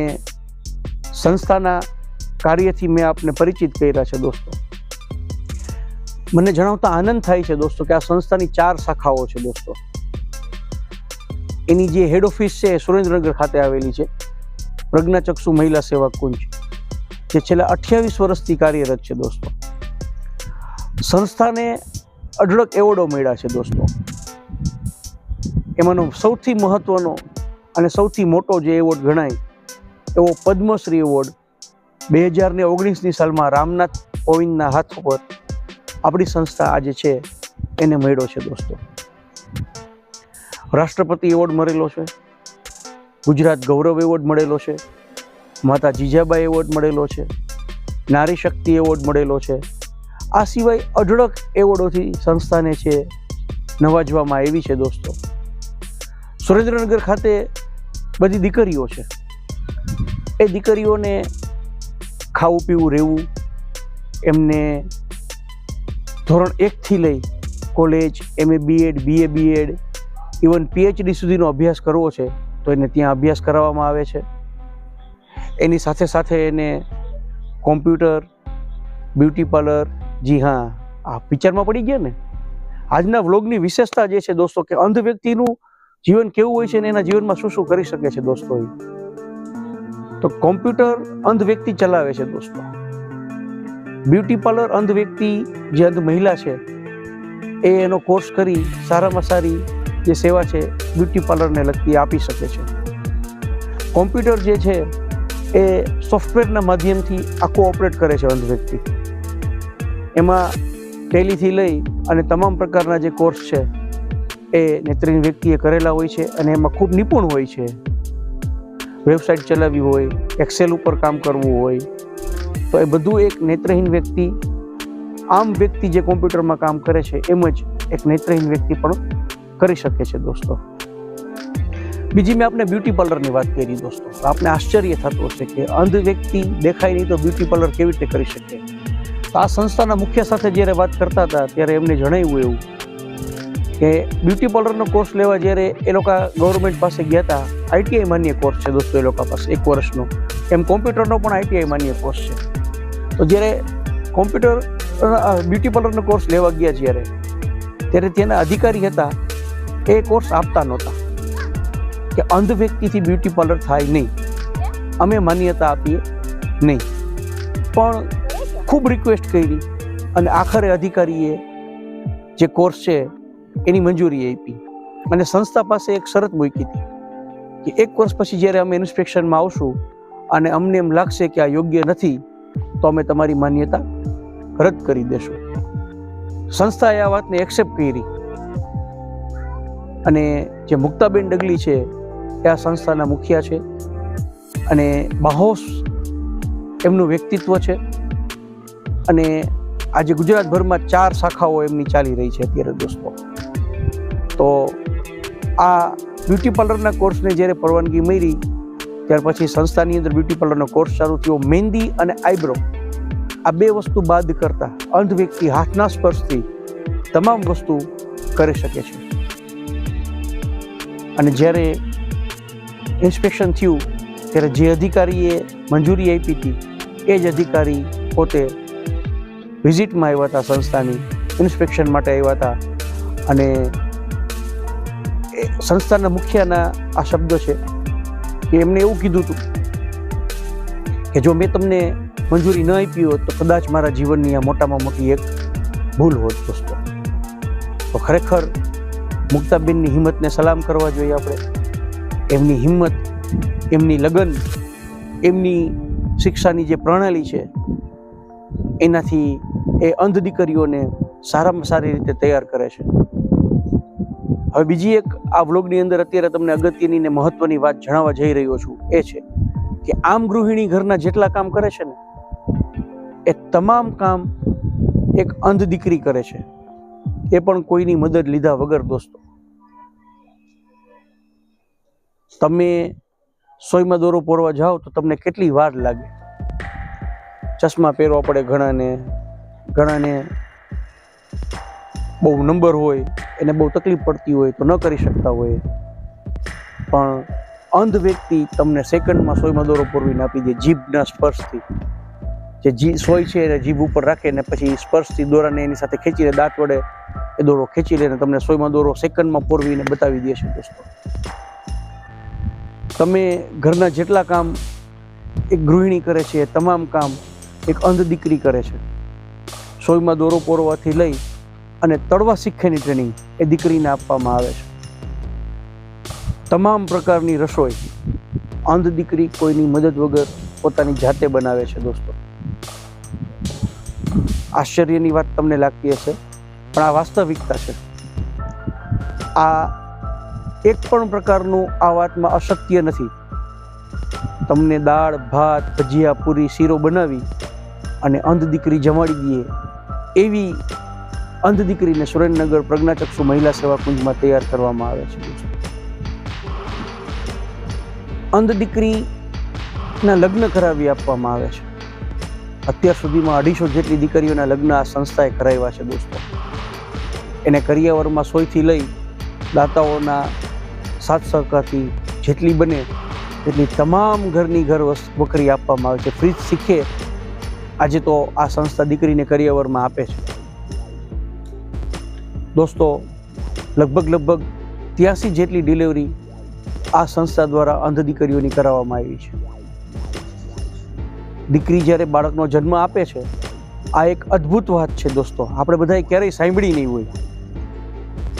સંસ્થાના કાર્યથી મેં આપને પરિચિત કર્યા છે દોસ્તો. મને જણાવતા આનંદ થાય છે દોસ્તો કે આ સંસ્થાની 4 શાખાઓ છે દોસ્તો. એની જે હેડ ઓફિસ છે એ સુરેન્દ્રનગર ખાતે આવેલી છે, પ્રજ્ઞાચક્ષુ મહિલા સેવા કુંજ, જે છેલ્લા 28 વર્ષથી કાર્યરત છે દોસ્તો. સંસ્થાને અઢળક એવોર્ડો મળ્યા છે દોસ્તો. એમાંનો સૌથી મહત્વનો અને સૌથી મોટો જે એવોર્ડ ગણાય એવો પદ્મશ્રી એવોર્ડ 2019ની સાલમાં રામનાથ કોવિંદના હાથ ઉપર આપણી સંસ્થા આજે છે એને મળ્યો છે દોસ્તો. રાષ્ટ્રપતિ એવોર્ડ મળેલો છે, ગુજરાત ગૌરવ એવોર્ડ મળેલો છે, માતા જીજાબાઈ એવોર્ડ મળેલો છે, નારી શક્તિ એવોર્ડ મળેલો છે. આ સિવાય અઢળક એવોર્ડોથી સંસ્થાને છે નવાજવામાં આવી છે દોસ્તો. સુરેન્દ્રનગર ખાતે બધી દીકરીઓ છે, એ દીકરીઓને ખાવું પીવું રહેવું, એમને ધોરણ 1થી લઈ college, MA BEd, BA BEd, even PhD સુધીનો અભ્યાસ કરવો છે તો એને ત્યાં અભ્યાસ કરાવવામાં આવે છે. એની સાથે સાથે એને કોમ્પ્યુટર, બ્યુટી પાર્લર, જી હા, આ પિક્ચરમાં પડી ગયા ને. આજના વ્લોગની વિશેષતા જે છે દોસ્તો કે અંધ વ્યક્તિનું જીવન કેવું હોય છે અને એના જીવનમાં શું શું કરી શકે છે દોસ્તો. તો કોમ્પ્યુટર અંધ વ્યક્તિ ચલાવે છે દોસ્તો. બ્યુટી પાર્લર અંધ વ્યક્તિ, જે અંધ મહિલા છે એ એનો કોર્સ કરી સારામાં સારી જે સેવા છે બ્યુટી પાર્લરને લગતી આપી શકે છે. કોમ્પ્યુટર જે છે એ સોફ્ટવેરના માધ્યમથી આખું ઓપરેટ કરે છે અંધ વ્યક્તિ. એમાં ટેલીથી લઈ અને તમામ પ્રકારના જે કોર્સ છે એ નેત્રહીન વ્યક્તિએ કરેલા હોય છે અને એમાં ખૂબ નિપુણ હોય છે. વેબસાઇટ ચલાવવી હોય, એક્સેલ ઉપર કામ કરવું હોય, તો એ બધું એક નેત્રહીન વ્યક્તિ, આમ વ્યક્તિ જે કોમ્પ્યુટરમાં કામ કરે છે એમ જ એક નેત્રહીન વ્યક્તિ પણ કરી શકે છે દોસ્તો. બીજી મેં આપણે બ્યુટી પાર્લરની વાત કરી દોસ્તો. તો આપણે આશ્ચર્ય થતું હશે કે અંધ વ્યક્તિ દેખાય નહીં તો બ્યુટી પાર્લર કેવી રીતે કરી શકે. તો આ સંસ્થાના મુખ્ય સાથે જ્યારે વાત કરતા હતા ત્યારે એમને જણાવ્યું એવું કે બ્યુટી પાર્લરનો કોર્સ લેવા જ્યારે એ લોકો ગવર્મેન્ટ પાસે ગયા હતા, ITI માન્ય કોર્સ છે દોસ્તો એ લોકો પાસે 1 વર્ષનો, એમ કોમ્પ્યુટરનો પણ ITI માન્ય કોર્સ છે. તો જ્યારે કોમ્પ્યુટર બ્યુટી પાર્લરનો કોર્સ લેવા ગયા ત્યારે ત્યાંના અધિકારી હતા એ કોર્સ આપતા નહોતા કે અંધ વ્યક્તિથી બ્યુટી પાર્લર થાય નહીં, અમે માન્યતા આપીએ નહીં. પણ ખૂબ રિક્વેસ્ટ કરી અને આખરે અધિકારીએ જે કોર્સ છે એની મંજૂરી આપી અને સંસ્થા પાસે એક શરત મૂકી હતી કે 1 વર્ષ પછી જ્યારે અમે ઇન્સ્પેક્શનમાં આવશું અને અમને એમ લાગશે કે આ યોગ્ય નથી તો અમે તમારી માન્યતા રદ કરી દેશું. સંસ્થાએ આ વાતને એક્સેપ્ટ કરી અને જે મુક્તાબેન ડગલી છે એ આ સંસ્થાના મુખિયા છે અને બાહોશ એમનું વ્યક્તિત્વ છે અને આજે ગુજરાતભરમાં 4 શાખાઓ એમની ચાલી રહી છે અત્યારે દોસ્તો. તો આ બ્યુટી પાર્લરના કોર્સને જ્યારે પરવાનગી મળી ત્યાર પછી સંસ્થાની અંદર બ્યુટી પાર્લરનો કોર્સ ચાલુ થયો. મહેંદી અને આઈબ્રો આ 2 વસ્તુ બાદ કરતા અંધ વ્યક્તિ હાથના સ્પર્શથી તમામ વસ્તુ કરી શકે છે. અને જ્યારે ઇન્સ્પેક્શન થયું ત્યારે જે અધિકારીએ મંજૂરી આપી હતી એ જ અધિકારી પોતે વિઝિટમાં આવ્યા હતા, સંસ્થાની ઇન્સ્પેક્શન માટે આવ્યા હતા. અને સંસ્થાના મુખિયાના આ શબ્દો છે કે એમને એવું કીધું હતું કે જો મેં તમને મંજૂરી ન આપી હોત તો કદાચ મારા જીવનની આ મોટામાં મોટી એક ભૂલ હોત દોસ્તો. તો ખરેખર મુક્તાબેનની હિંમતને સલામ કરવા જોઈએ આપણે. એમની હિંમત, એમની લગન, એમની શિક્ષાની જે પ્રણાલી છે એનાથી એ અંધ દીકરીઓને સારામાં સારી રીતે તૈયાર કરે છે. હવે બીજી એક આ વ્લોગની અંદર અત્યારે તમને અગત્યની ને મહત્વની વાત જણાવવા જઈ રહ્યો છું એ છે કે આમ ગૃહિણી ઘરના જેટલા કામ કરે છે ને એ તમામ કામ એક અંધ દીકરી કરે છે, એ પણ કોઈની મદદ લીધા વગર દોસ્તો. તમે સોયમાં દોરો પોરવા જાઓ તો તમને કેટલી વાર લાગે, ચશ્મા પહેરવા પડે ઘણાને બહુ નંબર હોય, એને બહુ તકલીફ પડતી હોય તો ન કરી શકતા હોય. પણ અંધ વ્યક્તિ તમને સેકન્ડમાં સોયમાં દોરો પોરવીને આપી દે જીભના સ્પર્શથી. જે સોય છે એને જીભ ઉપર રાખે ને પછી સ્પર્શથી દોરાને એની સાથે ખેંચીને દાંત વડે એ દોરો ખેંચી લે ને તમને સોયમાં દોરો સેકન્ડમાં પોરવીને બતાવી દે છે દોસ્તો. તમે ઘરના જેટલા કામ એક ગૃહિણી કરે છે એ તમામ કામ એક અંધ દીકરી કરે છે. સોયમાં દોરો પોરવાથી લઈ અને તળવા શીખવાની ટ્રેનિંગ એ દીકરીને આપવામાં આવે છે. તમામ પ્રકારની રસોઈ અંધ દીકરી કોઈની મદદ વગર પોતાની જાતે બનાવે છે દોસ્તો. આશ્ચર્યની વાત તમને લાગતી હશે પણ આ વાસ્તવિકતા છે. આ એક પણ પ્રકારનું આ વાતમાં અશક્ય નથી. તમને દાળ, ભાત, ભજીયા, પૂરી, શીરો બનાવી અને અંધ દીકરી જમાડી દઈએ એવી અંધ દીકરીને સુરેન્દ્રનગર પ્રજ્ઞાચક્ષુ મહિલા સેવા કુંજમાં તૈયાર કરવામાં આવે છે. અંધ દીકરીના લગ્ન કરાવી આપવામાં આવે છે. અત્યાર સુધીમાં 250 જેટલી દીકરીઓના લગ્ન આ સંસ્થાએ કરાવ્યા છે દોસ્તો. એને કરિયાવરમાં સોયથી લઈ દાતાઓના સાથ સહકારથી જેટલી બને એટલી તમામ ઘરની ઘર વકરી આપવામાં આવે છે. ફ્રી શીખે આજે તો આ સંસ્થા દીકરીને કરિયાવરમાં આપે છે. દોસ્તો, લગભગ 83 જેટલી ડિલિવરી આ સંસ્થા દ્વારા અંધ દીકરીઓની કરાવવામાં આવી છે. દીકરી જ્યારે બાળકનો જન્મ આપે છે, આ એક અદ્ભુત વાત છે દોસ્તો. આપણે બધાએ ક્યારેય સાંભળી નહીં હોય.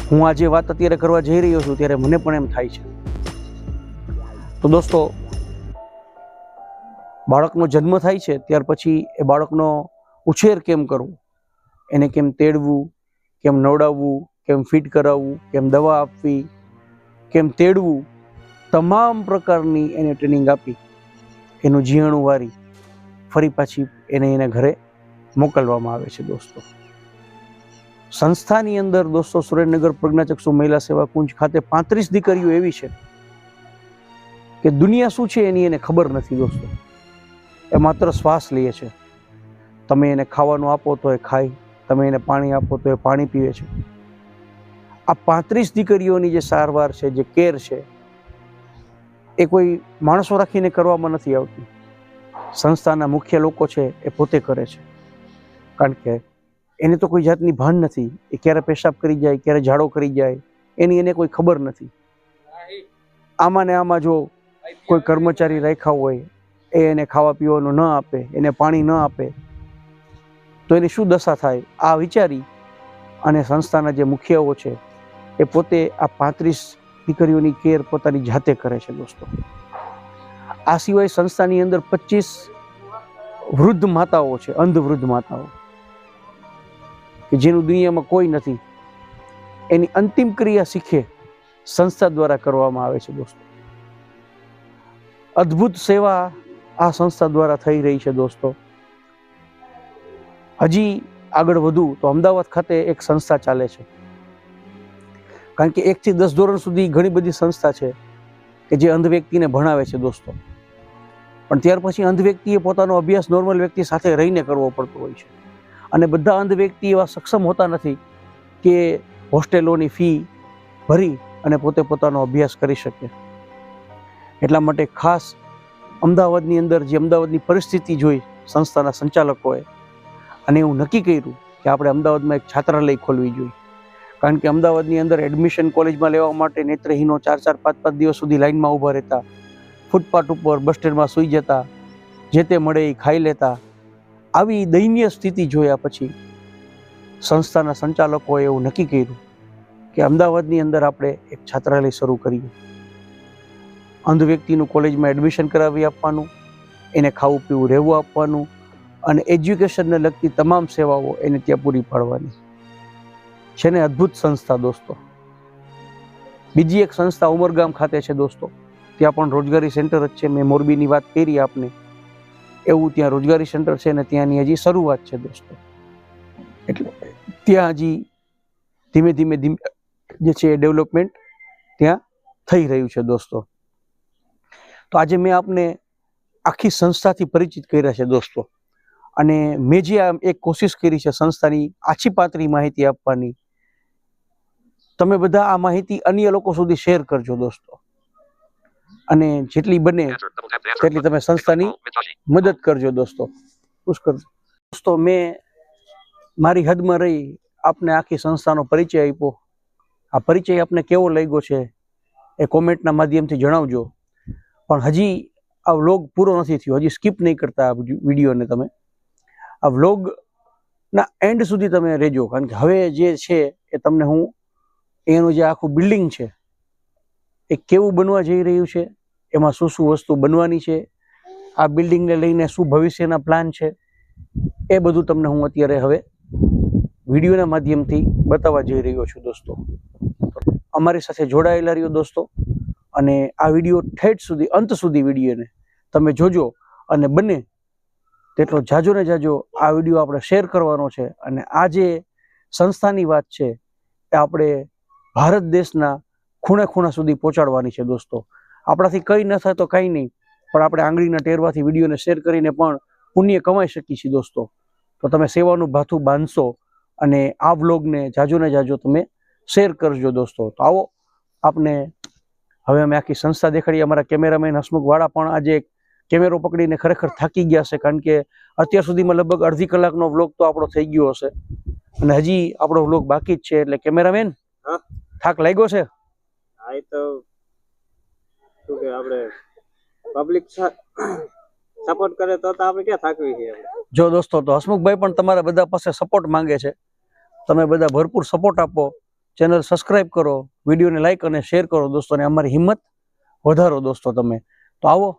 હું આ જે વાત અત્યારે કરવા જઈ રહ્યો છું ત્યારે મને પણ એમ થાય છે. તો દોસ્તો, બાળકનો જન્મ થાય છે ત્યાર પછી એ બાળકનો ઉછેર કેમ કરવો, એને કેમ તેડવું, કેમ નવડાવવું, કેમ ફીટ કરાવવું, કેમ દવા આપવી, કેમ તેડવું, તમામ પ્રકારની એને ટ્રેનિંગ આપી એનું જીયાણું વારી ફરી પાછી એને ઘરે મોકલવામાં આવે છે. દોસ્તો, સંસ્થાની અંદર દોસ્તો સુરેન્દ્રનગર પ્રજ્ઞાચક્ષુ મહિલા સેવા કુંજ ખાતે 35 દીકરીઓ એવી છે કે દુનિયા શું છે એની એને ખબર નથી. દોસ્તો, એ માત્ર શ્વાસ લે છે. તમે એને ખાવાનું આપો તો એ ખાય, તમે એને પાણી આપો તો એ પાણી પીવે છે. આ 35 દીકરીઓની જે સારવાર છે, જે કેર છે, એ કોઈ માણસો રાખીને કરવામાં નથી આવતી. સંસ્થાના મુખ્ય લોકો છે એ પોતે કરે છે. કારણ કે એને તો કોઈ જાતની ભાન નથી. એ ક્યારે પેશાબ કરી જાય, ક્યારે ઝાડો કરી જાય, એની એને કોઈ ખબર નથી. આમાં ને આમાં જો કોઈ કર્મચારી રાખ્યા હોય, એ એને ખાવા પીવાનું ન આપે, એને પાણી ન આપે, તો એની શું દશા થાય, આ વિચારી અને સંસ્થાના જે મુખિયાઓ છે એ પોતે આ 35 દીકરીઓની કેર પોતાની જાતે કરે છે. દોસ્તો, આ સિવાય સંસ્થાની અંદર 25 વૃદ્ધ માતાઓ છે, અંધ વૃદ્ધ માતાઓ કે જેનું દુનિયામાં કોઈ નથી. એની અંતિમ ક્રિયા શીખે સંસ્થા દ્વારા કરવામાં આવે છે. દોસ્તો, અદ્ભુત સેવા આ સંસ્થા દ્વારા થઈ રહી છે. દોસ્તો, હજી આગળ વધુ તો અમદાવાદ ખાતે એક સંસ્થા ચાલે છે. કારણ કે 1 થી 10 ધોરણ સુધી ઘણી બધી સંસ્થા છે કે જે અંધ વ્યક્તિને ભણાવે છે. દોસ્તો, પણ ત્યાર પછી અંધ વ્યક્તિએ પોતાનો અભ્યાસ નોર્મલ વ્યક્તિ સાથે રહીને કરવો પડતો હોય છે. અને બધા અંધ વ્યક્તિ એવા સક્ષમ હોતા નથી કે હોસ્ટેલોની ફી ભરી અને પોતે પોતાનો અભ્યાસ કરી શકે. એટલા માટે ખાસ અમદાવાદની અંદર જે અમદાવાદની પરિસ્થિતિ જોઈ સંસ્થાના સંચાલકોએ અને એવું નક્કી કર્યું કે આપણે અમદાવાદમાં એક છાત્રાલય ખોલવી જોઈએ. કારણ કે અમદાવાદની અંદર એડમિશન કોલેજમાં લેવા માટે નેત્રહીનો 4-4, 5-5 દિવસ સુધી લાઇનમાં ઊભા રહેતા, ફૂટપાથ ઉપર બસ સ્ટેન્ડમાં સૂઈ જતા, જે તે મળે એ ખાઈ લેતા. આવી દયનીય સ્થિતિ જોયા પછી સંસ્થાના સંચાલકોએ એવું નક્કી કર્યું કે અમદાવાદની અંદર આપણે એક છાત્રાલય શરૂ કરીએ. અંધ વ્યક્તિનું કોલેજમાં એડમિશન કરાવી આપવાનું, એને ખાવું પીવું રહેવું આપવાનું અને એજ્યુકેશનને લગતી તમામ સેવાઓ એને ત્યાં પૂરી પાડવાની છે ને. અદ્ભુત સંસ્થા. દોસ્તો, બીજી એક સંસ્થા ઉમરગામ ખાતે છે. દોસ્તો, ત્યાં પણ રોજગારી સેન્ટર જ છે. મેં મોરબીની વાત કરી આપને, એવું ત્યાં રોજગારી સેન્ટર છે ને ત્યાંની હજી શરૂઆત છે. દોસ્તો, એટલે ત્યાં હજી ધીમે ધીમે જે છે એ ડેવલપમેન્ટ ત્યાં થઈ રહ્યું છે. દોસ્તો, તો આજે મેં આપને આખી સંસ્થાથી પરિચિત કર્યા છે. દોસ્તો, અને મેં જે એક કોશિશ કરી છે સંસ્થાની આછી પાતળી માહિતી આપવાની, તમે બધા આ માહિતી અન્ય લોકો સુધી શેર કરજો. દોસ્તો, અને જેટલી બને તેટલી તમે સંસ્થાની મદદ કરજો. દોસ્તો, દોસ્તો, મેં મારી હદમાં રહી આપને આખી સંસ્થાનો પરિચય આપ્યો. આ પરિચય આપને કેવો લાગ્યો છે એ કોમેન્ટના માધ્યમથી જણાવજો. પણ હજી આ વ્લોગ પૂરો નથી થયો. હજી સ્કીપ નહીં કરતા આ વિડીયોને. તમે આ વ્લોગના એન્ડ સુધી તમે રહેજો. કારણ કે હવે જે છે એ તમને હું એનું જે આખું બિલ્ડિંગ છે એ કેવું બનવા જઈ રહ્યું છે, એમાં શું શું વસ્તુ બનવાની છે, આ બિલ્ડિંગને લઈને શું ભવિષ્યના પ્લાન છે, એ બધું તમને હું અત્યારે હવે વિડીયોના માધ્યમથી બતાવવા જઈ રહ્યો છું. દોસ્તો, અમારી સાથે જોડાયેલા રહ્યો દોસ્તો, અને આ વિડીયો ઠેઠ સુધી અંત સુધી વિડીયોને તમે જોજો. અને બને તેટલો જાજો ને જાજો આ વિડીયો આપણે શેર કરવાનો છે. અને આ જે સંસ્થાની વાત છે એ આપણે ભારત દેશના ખૂણે ખૂણા સુધી પહોંચાડવાની છે. દોસ્તો, આપણાથી કંઈ ન થાય તો કંઈ નહીં, પણ આપણે આંગળીના ટેરવાથી વિડીયોને શેર કરીને પણ પુણ્ય કમાઈ શકીએ છીએ. દોસ્તો, તો તમે સેવાનું ભાથું બાંધશો અને આ વ્લોગને જાજો ને જાજો તમે શેર કરજો દોસ્તો. તો આવો આપને હવે અમે આખી સંસ્થા દેખાડીએ. અમારા કેમેરામેન હસમુખ વાળા પણ આજે કેમેરો પકડીને ખરેખર થાકી ગયા છે, કારણ કે અત્યાર સુધીમાં લગભગ અડધી કલાકનો વ્લોગ તો આપણો થઈ ગયો હશે અને હજી આપણો વ્લોગ બાકી જ છે. એટલે કેમેરામેન થાક લાગ્યો છે? હા, એ તો શું કે આપણે પબ્લિક સપોર્ટ કરે તો આપણે ક્યાં થાકવી છે. જો દોસ્તો, તો હસમુખભાઈ પણ તમારા બધા પાસે સપોર્ટ માંગે છે. તમે બધા ભરપૂર સપોર્ટ આપો, ચેનલ સબસ્ક્રાઇબ કરો, વિડીયોને લાઈક અને શેર કરો દોસ્તો, અને અમારી હિંમત વધારો દોસ્તો તમે. તો આવો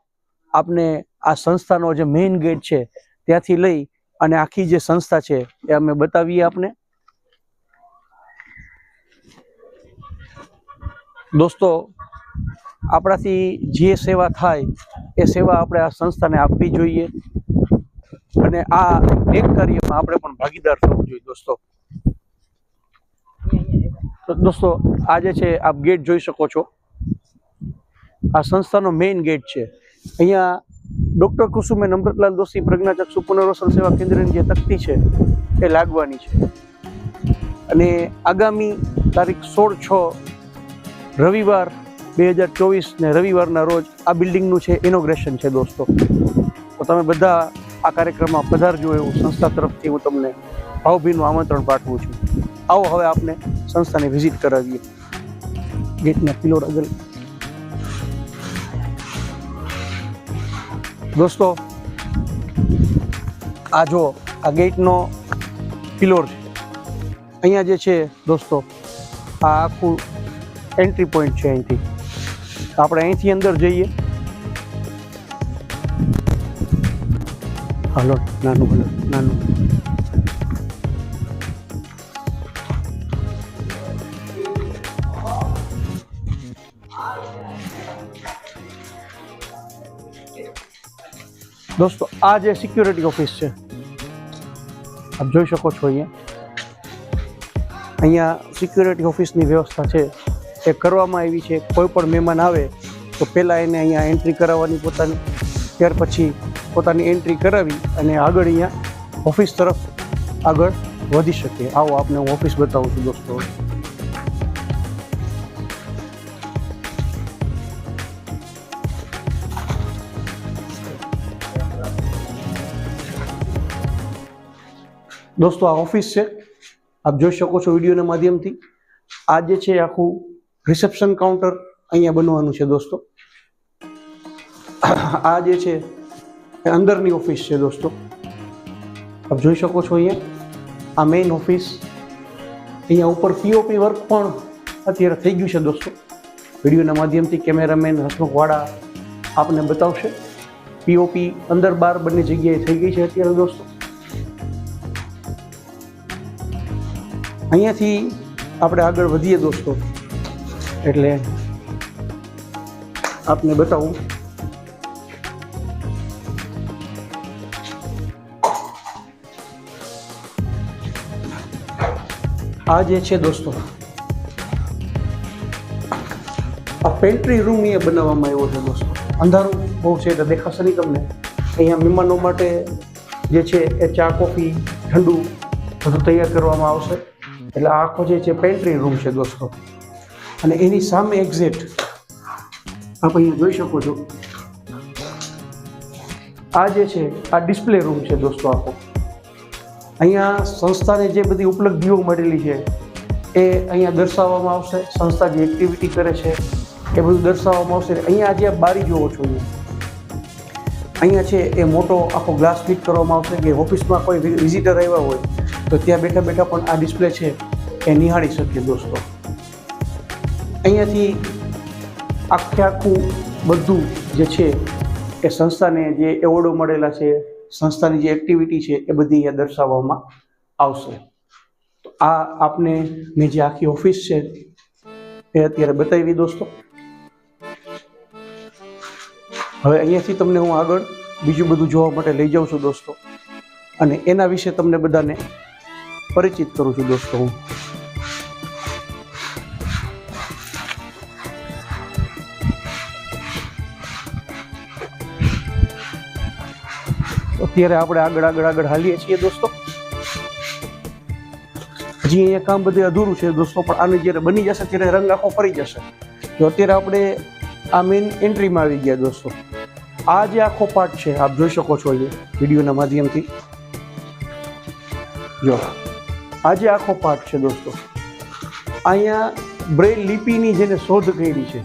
આપને આ સંસ્થાનો જે મેઇન ગેટ છે ત્યાંથી લઈ અને આખી જે સંસ્થા છે એ અમે બતાવીએ આપને. દોસ્તો, આપણાથી જે સેવા થાય એ સેવા આપણે આ સંસ્થાને આપવી જોઈએ અને આ એક કાર્યમાં આપણે પણ ભાગીદાર થવું જોઈએ દોસ્તો. તો દોસ્તો, આ જે છે આપ ગેટ જોઈ શકો છો, આ સંસ્થાનો મેઇન ગેટ છે. અહીંયા ડૉક્ટર કુસુમેન અમૃતલાલ દોશી પ્રજ્ઞાચક્ષુ પુનર્વસન સેવા કેન્દ્રની જે તકતી છે એ લાગવાની છે અને આગામી તારીખ 16/6 રવિવાર 2024 ને રવિવારના રોજ આ બિલ્ડિંગનું છે ઇનોગ્રેશન છે દોસ્તો. તો તમે બધા આ કાર્યક્રમમાં પધારજો એવું સંસ્થા તરફથી હું તમને ભાવભીનું આમંત્રણ પાઠવું છું. આવો હવે આપને સંસ્થાને વિઝિટ કરાવીએ. ગેટના પિલોર આગળ દોસ્તો, આ જો આ ગેટનો પિલોર છે. અહીંયા જે છે દોસ્તો, આ આખું એન્ટ્રી પોઈન્ટ છે. અહીંથી આપણે અહીંથી અંદર જઈએ. હાલો, નાનું ભલે નાનું. દોસ્તો, આ જે સિક્યુરિટી ઓફિસ છે આપ જોઈ શકો છો. અહીંયા સિક્યુરિટી ઓફિસની વ્યવસ્થા છે એ કરવામાં આવી છે. કોઈ પણ મહેમાન આવે તો પહેલાં એને અહીંયા એન્ટ્રી કરાવવાની પોતાની, ત્યાર પછી પોતાની એન્ટ્રી કરાવી અને આગળ અહીંયા ઓફિસ તરફ આગળ વધી શકે. આવો આપને હું ઓફિસ બતાવું છું દોસ્તો. દોસ્તો, આ ઓફિસ છે, આપ જોઈ શકો છો વિડીયોના માધ્યમથી. આ જે છે આખું રિસેપ્શન કાઉન્ટર અહીંયા બનવાનું છે દોસ્તો. આ જે છે એ અંદરની ઓફિસ છે દોસ્તો, આપ જોઈ શકો છો. અહીંયા આ મેઇન ઓફિસ. અહીંયા ઉપર પીઓપી વર્ક પણ અત્યારે થઈ ગયું છે દોસ્તો. વિડીયોના માધ્યમથી કેમેરામેન હસમુખ વાળા આપને બતાવશે. પીઓપી અંદર બહાર બંને જગ્યાએ થઈ ગઈ છે અત્યારે દોસ્તો. અહીંયાથી આપણે આગળ વધીએ દોસ્તો, એટલે આપને બતાવું. આ જે છે દોસ્તો, આ પેન્ટ્રી રૂમ અહીંયા બનાવવામાં આવ્યો છે દોસ્તો. અંધારું બહુ છે એટલે દેખાશે નહીં તમને. અહીંયા મહેમાનો માટે જે છે એ ચા કોફી ઠંડુ બધું તૈયાર કરવામાં આવશે. એટલે આ આખો જે છે પેન્ટ્રી રૂમ છે દોસ્તો. અને એની સામે એક્ઝેક્ટ આપ અહીંયા જોઈ શકો છો, આ જે છે આ ડિસ્પ્લે રૂમ છે દોસ્તો આખો. અહીંયા સંસ્થાને જે બધી ઉપલબ્ધિઓ મળેલી છે એ અહીંયા દર્શાવવામાં આવશે. સંસ્થા જે એક્ટિવિટી કરે છે એ બધું દર્શાવવામાં આવશે. અહીંયા જે બારી જોવો છો, અહીંયા છે એ મોટો આખો ગ્લાસ ફિટ કરવામાં આવશે કે ઓફિસમાં કોઈ વિઝિટર આવ્યા હોય તો ત્યાં બેઠા બેઠા પણ આ ડિસ્પ્લે છે એ નિહાળી શકીએ દોસ્તો. અહીંયાથી આખું બધું જે છે એ સંસ્થાને જે એવોર્ડો મળેલા છે, સંસ્થાની જે એક્ટિવિટી છે એ બધી અહીંયા દર્શાવવામાં આવશે. તો આ આપને મેં જે આખી ઓફિસ છે એ અત્યારે બતાવી દોસ્તો. હવે અહીંયાથી તમને હું આગળ બીજું બધું જોવા માટે લઈ જાઉં છું દોસ્તો, અને એના વિશે તમને બધાને પરિચિત કરું છું દોસ્તો હું. અત્યારે આપણે આગળ હાલીએ છીએ દોસ્તો. હજી અહીંયા કામ બધે અધૂરું છે દોસ્તો, પણ આને જ્યારે બની જશે ત્યારે રંગ આખો ફરી જશે. તો અત્યારે આપણે આ મેઇન એન્ટ્રીમાં આવી ગયા દોસ્તો. આ જે આખો પાર્ટ છે આપ જોઈ શકો છો અહીંયા વિડીયોના માધ્યમથી. જો આ જે આખો પાર્ટ છે દોસ્તો, અહીંયા બ્રેલ લિપિની જેને શોધ કરી છે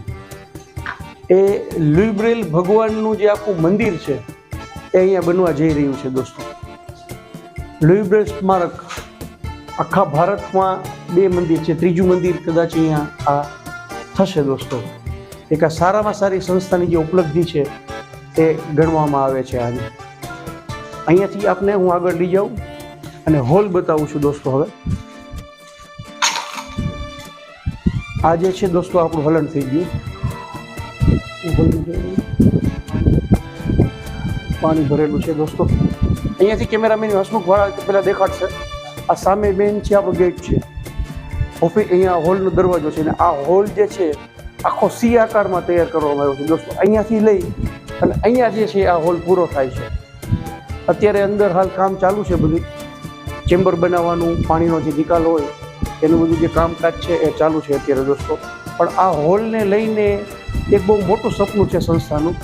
એ લુઈ બ્રેલ ભગવાનનું જે આખું મંદિર છે એ અહીંયા બનવા જઈ રહ્યું છે દોસ્તો. લુઈ બ્રેલ સ્મારક આખા ભારતમાં 2 મંદિર છે, ત્રીજું મંદિર કદાચ અહીંયા આ થશે દોસ્તો. એક આ સારામાં સારી સંસ્થાની જે ઉપલબ્ધિ છે એ ગણવામાં આવે છે આને. અહીંયાથી આપને હું આગળ લઈ જાઉં અને હોલ બતાવું છું દોસ્તો. હવે આ જે છે દોસ્તો આપણું હલન થઈ ગયું. પાણી ભરેલું છે દોસ્તો. અહીંયાથી કેમેરામેન હસમુખવાળા પહેલાં દેખાડશે. આ સામે મેન છે આપણો ગેટ છે, ઓફિસ. અહીંયા હોલનો દરવાજો છે અને આ હોલ જે છે આખો સી આકારમાં તૈયાર કરવામાં આવ્યો છે દોસ્તો. અહીંયાથી લઈ અને અહીંયા જે છે આ હોલ પૂરો થાય છે. અત્યારે અંદર હાલ કામ ચાલુ છે, બધું ચેમ્બર બનાવવાનું, પાણીનો જે નિકાલ હોય એનું બધું જે કામકાજ છે એ ચાલુ છે અત્યારે દોસ્તો. પણ આ હોલને લઈને એક બહુ મોટું સપનું છે સંસ્થાનું.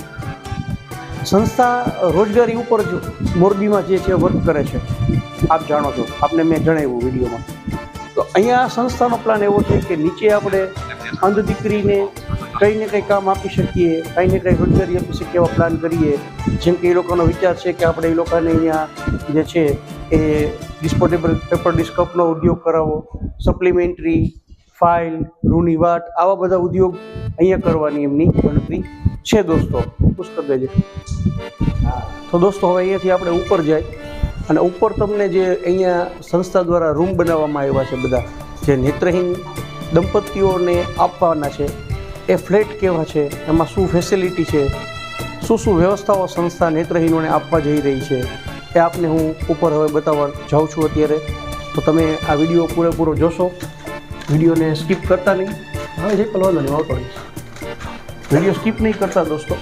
સંસ્થા રોજગારી ઉપર જ મોરબીમાં જે છે વર્ક કરે છે, આપ જાણો છો, આપને મેં જણાવ્યું વિડીયોમાં. તો અહીંયા સંસ્થાનો પ્લાન એવો છે કે નીચે આપણે અંધ દીકરીને કંઈ ને કંઈ કામ આપી શકીએ, કંઈ ને કંઈ રોજગારી આપી શકીએ એવા પ્લાન કરીએ. જેમ કે એ લોકોનો વિચાર છે કે આપણે એ લોકોને અહીંયા જે છે એ ડિસ્પોઝેબલ પેપર ડિસ્કપનો ઉદ્યોગ કરાવો, સપ્લિમેન્ટરી, ફાઇલ, રૂની વાટ, આવા બધા ઉદ્યોગ અહીંયા કરવાની એમની ગણતરી છે દોસ્તો. પુષ્કર દેજે. તો દોસ્તો હવે અહીંયાથી આપણે ઉપર જાય અને ઉપર તમને જે અહીંયા સંસ્થા દ્વારા રૂમ બનાવવામાં આવ્યા છે બધા જે નેત્રહીન દંપતીઓને આપવાના છે એ ફ્લેટ કેવા છે, એમાં શું ફેસિલિટી છે, શું વ્યવસ્થાઓ સંસ્થા નેત્રહીનોને આપવા જઈ રહી છે એ આપને હું ઉપર હવે બતાવવા જાઉં છું અત્યારે. તો તમે આ વિડીયો પૂરેપૂરો જોશો, વિડીયોને સ્કીપ કરતા નહીં. હવે જે વાંધો નહીં, આવતો રહીશ. વિડીયો સ્કીપ નહીં કરતા દોસ્તો,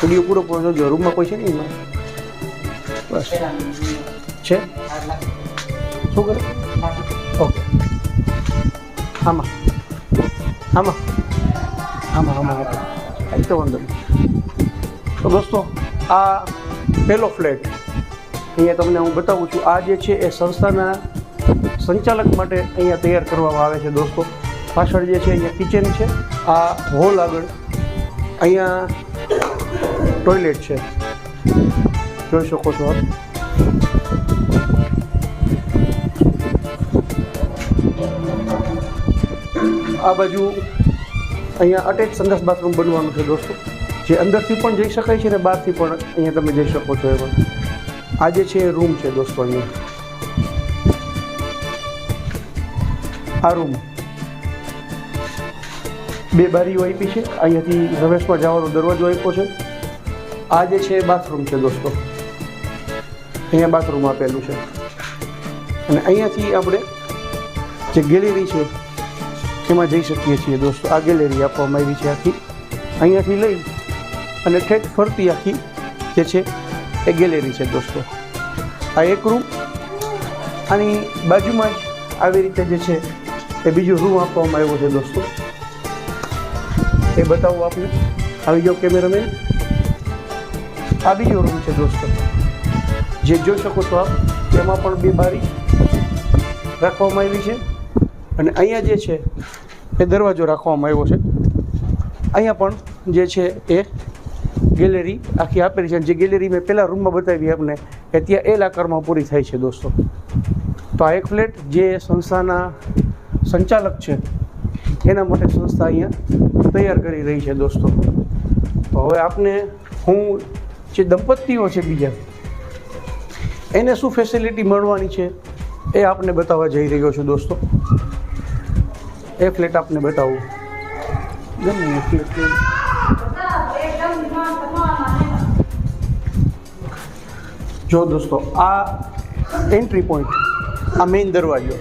વિડીયો પૂરેપૂરો જોજો. રૂમમાં કોઈ છે નહીં એમાં? બસ છે. શું કરે? ઓકે. આમાં આમાં આમાં આમાં કાંઈ તો વાંધો નહીં. તો દોસ્તો આ પહેલો ફ્લેટ અહીંયા તમને હું બતાવું છું. આ જે છે એ સંસ્થાના સંચાલક માટે અહીંયા તૈયાર કરવામાં આવે છે દોસ્તો. પાછળ જે છે અહીંયા કિચન છે, આ હોલ આગળ અહીંયા ટોયલેટ છે, જોઈ શકો છો આપ. આ બાજુ અહીંયા અટેચ સંડાસ બાથરૂમ બનવાનું છે દોસ્તો, જે અંદરથી પણ જઈ શકાય છે અને બહારથી પણ અહીંયા તમે જઈ શકો છો. એમાં આ જે છે રૂમ છે દોસ્તો. અહીંયા આ રૂમ 2 બારીઓ આપી છે, અહીંયાથી રવેશમાં જવાનો દરવાજો આપ્યો છે. આ જે છે બાથરૂમ છે દોસ્તો, અહીંયા બાથરૂમ આપેલું છે. અને અહીંયાથી આપણે જે ગેલેરી છે એમાં જઈ શકીએ છીએ દોસ્તો. આ ગેલેરી આપવામાં આવી છે આખી, અહીંયાથી લઈ અને ઠેઠ ફરતી આખી જે છે એ ગેલેરી છે દોસ્તો. આ એક રૂમ, આની બાજુમાં જ આવી રીતે જે છે એ બીજો રૂમ આપવામાં આવ્યો છે દોસ્તો. એ બતાવું આપને. આવી જાઓ કેમેરામેન. આ બીજો રૂમ છે દોસ્તો, જે જોઈ શકો છો આપ. એમાં પણ 2 બારી રાખવામાં આવી છે અને અહીંયા જે છે એ દરવાજો રાખવામાં આવ્યો છે. અહીંયા પણ જે છે એ ગેલેરી આખી આપેલી છે. જે ગેલેરી મેં પહેલાં રૂમમાં બતાવી આપને એ ત્યાં એલ આકારમાં પૂરી થાય છે દોસ્તો. તો આ એક ફ્લેટ જે સંસ્થાના સંચાલક છે એના માટે સંસ્થા અહીંયા તૈયાર કરી રહી છે દોસ્તો. તો હવે આપને હું જે દંપતીઓ છે બીજા એને શું ફેસિલિટી મળવાની છે એ આપને બતાવવા જઈ રહ્યો છું દોસ્તો. એ ફ્લેટ આપને બતાવું. ગમે એ ફ્લેટ જો દોસ્તો, આ એન્ટ્રી પોઈન્ટ, આ મેઇન દરવાજો.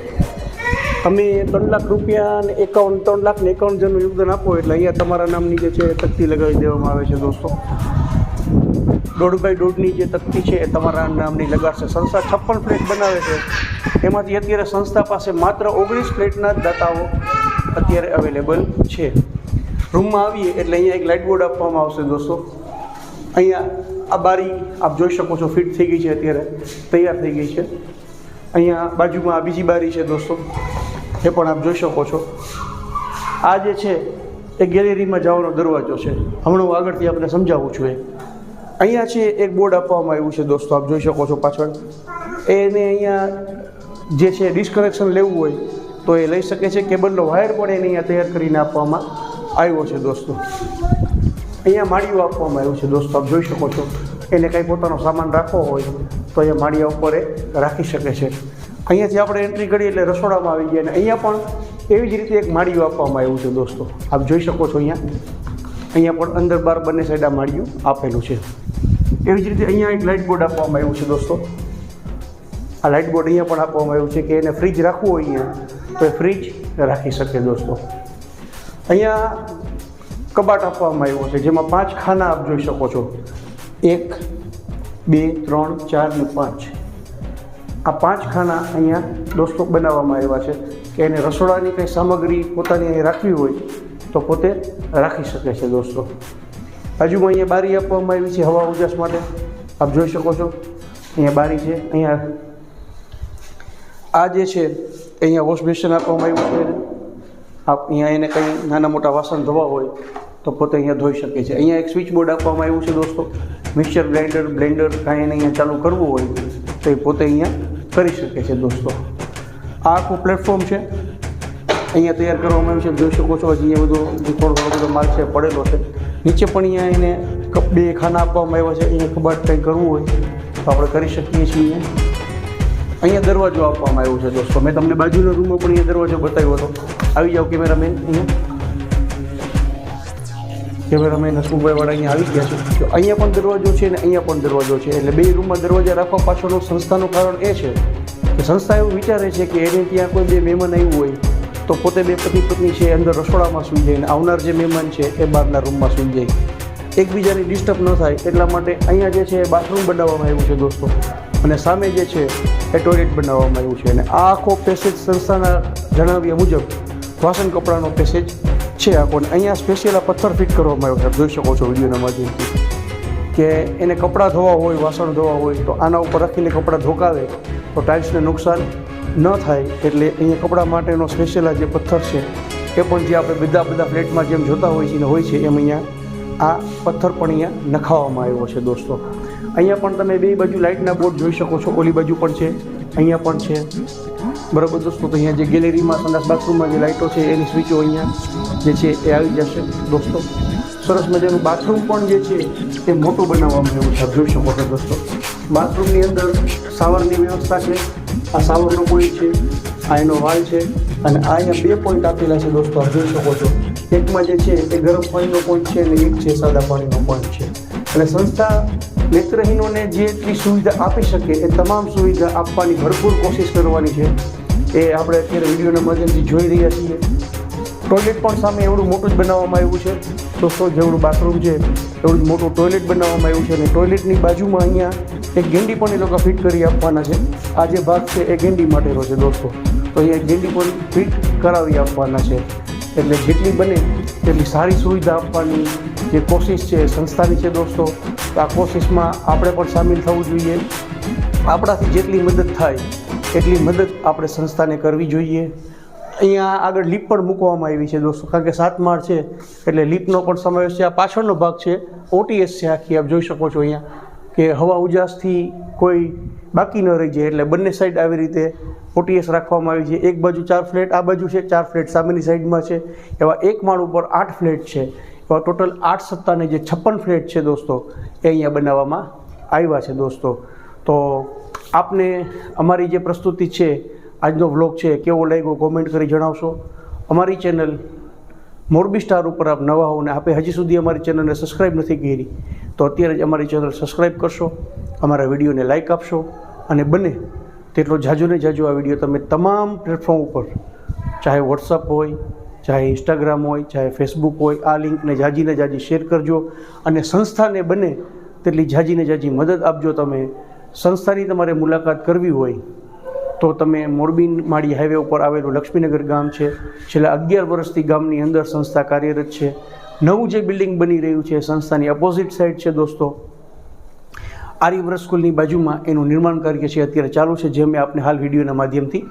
તમે 3 લાખ રૂપિયા અને 3,51,000 યોગદાન આપો એટલે અહીંયા તમારા નામની જે છે તકતી લગાવી દેવામાં આવે છે દોસ્તો. 1.5 બાય 1.5ની જે તકતી છે એ તમારા નામની લગાડશે. સંસ્થા 56 ફ્લેટ બનાવે છે, એમાંથી અત્યારે સંસ્થા પાસે માત્ર 19 ફ્લેટના જ દાતાઓ અત્યારે અવેલેબલ છે. રૂમમાં આવીએ એટલે અહીંયા એક લાઇટ બોર્ડ આપવામાં આવશે દોસ્તો. અહીંયા આ બારી આપ જોઈ શકો છો, ફિટ થઈ ગઈ છે, અત્યારે તૈયાર થઈ ગઈ છે. અહીંયા બાજુમાં આ બીજી બારી છે દોસ્તો, એ પણ આપ જોઈ શકો છો. આ જે છે એ ગેલેરીમાં જવાનો દરવાજો છે. હમણાં હું આગળથી આપણે સમજાવું છું. અહીંયા છે એક બોર્ડ આપવામાં આવ્યું છે દોસ્તો, આપ જોઈ શકો છો પાછળ. એને અહીંયા જે છે ડિસ્કનેક્શન લેવું હોય તો એ લઈ શકે છે. કેબલનો વાયર પણ એને અહીંયા તૈયાર કરીને આપવામાં આવ્યો છે દોસ્તો. અહીંયા માળીઓ આપવામાં આવ્યું છે દોસ્તો, આપ જોઈ શકો છો. એને કંઈ પોતાનો સામાન રાખવો હોય તો અહીંયા માળિયા ઉપર એ રાખી શકે છે. અહીંયાથી આપણે એન્ટ્રી કરીએ એટલે રસોડામાં આવી ગયા. અને અહીંયા પણ એવી જ રીતે એક માળિયું આપવામાં આવ્યું છે દોસ્તો, આપ જોઈ શકો છો. અહીંયા પણ અંદર બહાર બંને સાઈડ આ માળિયું આપેલું છે. એવી જ રીતે અહીંયા એક લાઇટ બોર્ડ આપવામાં આવ્યું છે દોસ્તો. આ લાઇટ બોર્ડ અહીંયા પણ આપવામાં આવ્યું છે કે એને ફ્રીજ રાખવું હોય અહીંયા તો એ ફ્રીજ રાખી શકે દોસ્તો. અહીંયા કબાટ આપવામાં આવ્યો છે, જેમાં 5 ખાના આપ જોઈ શકો છો. 1 2 3 4 ને 5. આ 5 ખાના અહીંયા દોસ્તો બનાવવામાં આવ્યા છે કે એને રસોડાની કંઈ સામગ્રી પોતાની અહીં રાખવી હોય તો પોતે રાખી શકે છે દોસ્તો. બાજુમાં અહીંયા બારી આપવામાં આવી છે હવા ઉજાસ માટે, આપ જોઈ શકો છો. અહીંયા બારી છે. અહીંયા આ જે છે અહીંયા વોશ બેસિન આપવામાં આવ્યું છે. આપ અહીંયા એને કંઈ નાના મોટા વાસણ ધોવા હોય તો પોતે અહીંયા ધોઈ શકે છે. અહીંયા એક સ્વિચ બોર્ડ આપવામાં આવ્યું છે દોસ્તો. મિક્સર ગ્રાઇન્ડર, બ્લેન્ડર કાંઈ એને અહીંયા ચાલુ કરવું હોય તો એ પોતે અહીંયા કરી શકે છે દોસ્તો. આ આખું પ્લેટફોર્મ છે, અહીંયા તૈયાર કરવામાં આવ્યું છે, જોઈ શકો છો. હજી અહીંયા બધો થોડો બધો માલ છે પડેલો છે. નીચે પણ અહીંયા એને 2 ખાના આપવામાં આવ્યા છે. અહીંયા કબાટ કંઈ કરવું હોય તો આપણે કરી શકીએ છીએ. અહીંયા દરવાજો આપવામાં આવ્યો છે દોસ્તો. મેં તમને બાજુના રૂમમાં પણ અહીંયા દરવાજો બતાવ્યો હતો. આવી જાઓ કેમેરામેન. કેમેરામેન હસમુખભાઈવાળા અહીંયા આવી ગયા છે. તો અહીંયા પણ દરવાજો છે ને અહીંયા પણ દરવાજો છે. એટલે 2 રૂમમાં દરવાજા રાખવા પાછળનું સંસ્થાનું કારણ એ છે કે સંસ્થા એવું વિચારે છે કે એને ત્યાં કોઈ 2 મહેમાન આવ્યું હોય તો પોતે 2 પતિ પત્ની છે અંદર રસોડામાં સૂઈ જાય, અને આવનાર જે મહેમાન છે એ બહારના રૂમમાં સૂઈ જાય, એકબીજાની ડિસ્ટર્બ ન થાય એટલા માટે અહીંયા જે છે બાથરૂમ બનાવવામાં આવ્યું છે દોસ્તો. અને સામે જે છે એ ટોયલેટ બનાવવામાં આવ્યું છે. અને આ આખો પેસેજ સંસ્થાના જણાવ્યા મુજબ વાસણ કપડાનો પેસેજ છે આખો. અને અહીંયા સ્પેશિયલ આ પથ્થર ફિટ કરવામાં આવ્યો છે, જોઈ શકો છો વિડીયોના માધ્યમથી, કે એને કપડાં ધોવા હોય, વાસણ ધોવા હોય તો આના ઉપર રાખીને કપડાં ધોકાવે તો ટાઇલ્સને નુકસાન ન થાય. એટલે અહીંયા કપડાં માટેનો સ્પેશિયલ આ જે પથ્થર છે એ પણ જે આપણે બધા ફ્લેટમાં જેમ જોતા હોય છે એમ અહીંયા આ પથ્થર પણ અહીંયા નખાવવામાં આવ્યો છે દોસ્તો. અહીંયા પણ તમે 2 બાજુ લાઇટના બોર્ડ જોઈ શકો છો. ઓલી બાજુ પણ છે, અહીંયા પણ છે, બરાબર દોસ્તો. તો અહીંયા જે ગેલેરીમાં સંડાસ બાથરૂમમાં જે લાઇટો છે એની સ્વિચો અહીંયા જે છે એ આવી જશે દોસ્તો. સરસ મજાનું બાથરૂમ પણ જે છે એ મોટું બનાવવામાં આવ્યું છે, જોઈ શકો છો દોસ્તો. બાથરૂમની અંદર શાવરની વ્યવસ્થા છે. આ શાવરનો પોઈન્ટ છે, આ એનો વાલ છે, અને આ અહીંયા 2 પોઈન્ટ આપેલા છે દોસ્તો, આપ જોઈ શકો છો. એકમાં જે છે એ ગરમ પાણીનો પોઈન્ટ છે અને એક છે સાદા પાણીનો પોઈન્ટ છે. અને સંસ્થા નેત્રહીનોને જેટલી સુવિધા આપી શકે એ તમામ સુવિધા આપવાની ભરપૂર કોશિશ કરવાની છે. એ આપણે અત્યારે વિડીયોના માધ્યમથી જોઈ રહ્યા છીએ. ટોયલેટ પણ સામે એવડું મોટું જ બનાવવામાં આવ્યું છે દોસ્તો. જેવડું બાથરૂમ છે એવડું જ મોટું ટોયલેટ બનાવવામાં આવ્યું છે. અને ટોયલેટની બાજુમાં અહીંયા એક ગેંડી પણ એ લોકો ફિટ કરી આપવાના છે. આ જે ભાગ છે એ ગેંડી માટેનો છે દોસ્તો. તો અહીંયા ગેંડી પણ ફિટ કરાવી આપવાના છે. એટલે જેટલી બને તેટલી સારી સુવિધા આપવાની જે કોશિશ છે સંસ્થાની છે દોસ્તો. આ કોશિશમાં આપણે પણ સામેલ થવું જોઈએ. આપણાથી જેટલી મદદ થાય એટલી મદદ આપણે સંસ્થાને કરવી જોઈએ. અહીંયા આગળ લીપ પણ મૂકવામાં આવી છે દોસ્તો, કારણ કે 7 માળ છે એટલે લીપનો પણ સમાવેશ છે. આ પાછળનો ભાગ છે OTS છે આખી, આપ જોઈ શકો છો અહીંયા, કે હવા ઉજાસથી કોઈ બાકી ન રહી જાય. એટલે બંને સાઈડ આવી રીતે OTS રાખવામાં આવી છે. એક બાજુ 4 ફ્લેટ, આ બાજુ છે 4 ફ્લેટ, સામેની સાઈડમાં છે. એવા એક માળ ઉપર 8 ફ્લેટ છે. એવા ટોટલ 8 સત્તાને જે 56 ફ્લેટ છે દોસ્તો એ અહીંયા બનાવવામાં આવ્યા છે દોસ્તો. તો આપને અમારી જે પ્રસ્તુતિ છે, આજનો વ્લોગ છે, કેવો લાગ્યો કોમેન્ટ કરી જણાવશો. અમારી ચેનલ મોરબી સ્ટાર ઉપર આપ નવા હો અને આપે હજી સુધી અમારી ચેનલને સબસ્ક્રાઈબ નથી કરી તો અત્યારે જ અમારી ચેનલ સબસ્ક્રાઈબ કરશો, અમારા વિડીયોને લાઇક આપશો, અને બને તેટલો જાજો ને જાજો આ વિડીયો તમે તમામ પ્લેટફોર્મ ઉપર, ચાહે વોટ્સઅપ હોય, ચાહે ઇન્સ્ટાગ્રામ હોય, ચાહે ફેસબુક હોય, આ લિંકને જાજીને જાજી શેર કરજો. અને સંસ્થાને બને તેટલી જાજીને જાજી મદદ આપજો. તમે સંસ્થાની તમારે મુલાકાત કરવી હોય તો તમે મોરબી માળી હાઈવે ઉપર આવેલું લક્ષ્મીનગર ગામ છે. છેલ્લા 11 વર્ષથી ગામની અંદર સંસ્થા કાર્યરત છે. નવું જે બિલ્ડિંગ બની રહ્યું છે સંસ્થાની અપોઝિટ સાઈડ છે દોસ્તો. આર્યવ્રત સ્કૂલની બાજુમાં એનું નિર્માણ કાર્ય છે અત્યારે ચાલુ છે, જે મેં આપને હાલ વિડીયોના માધ્યમથી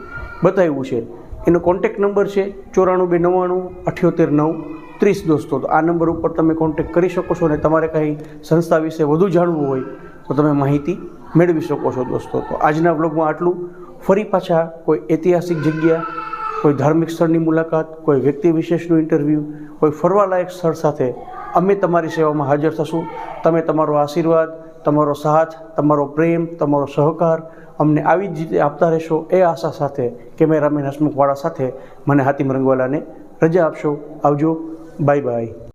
બતાવ્યું છે. એનો કોન્ટેક્ટ નંબર છે 94 98 78 9 30 દોસ્તો. તો આ નંબર ઉપર તમે કોન્ટેક્ટ કરી શકો છો અને તમારે કંઈ સંસ્થા વિશે વધુ જાણવું હોય તો તમે માહિતી મેળવી શકો છો દોસ્તો. તો આજના વ્લોગમાં આટલું. ફરી પાછા કોઈ ઐતિહાસિક જગ્યા, કોઈ ધાર્મિક સ્થળની મુલાકાત, કોઈ વ્યક્તિ વિશેષનું ઇન્ટરવ્યૂ, કોઈ ફરવાલાયક સ્થળ સાથે અમે તમારી સેવામાં હાજર થશું. તમે તમારો આશીર્વાદ, તમારો સાથ, તમારો પ્રેમ, તમારો સહકાર અમને આવી જ રીતે આપતા રહેશો એ આશા સાથે કેમેરામેન હસમુખવાળા સાથે મને હાતિમ રંગવાલાને રજા આપશો. આવજો. Bye bye.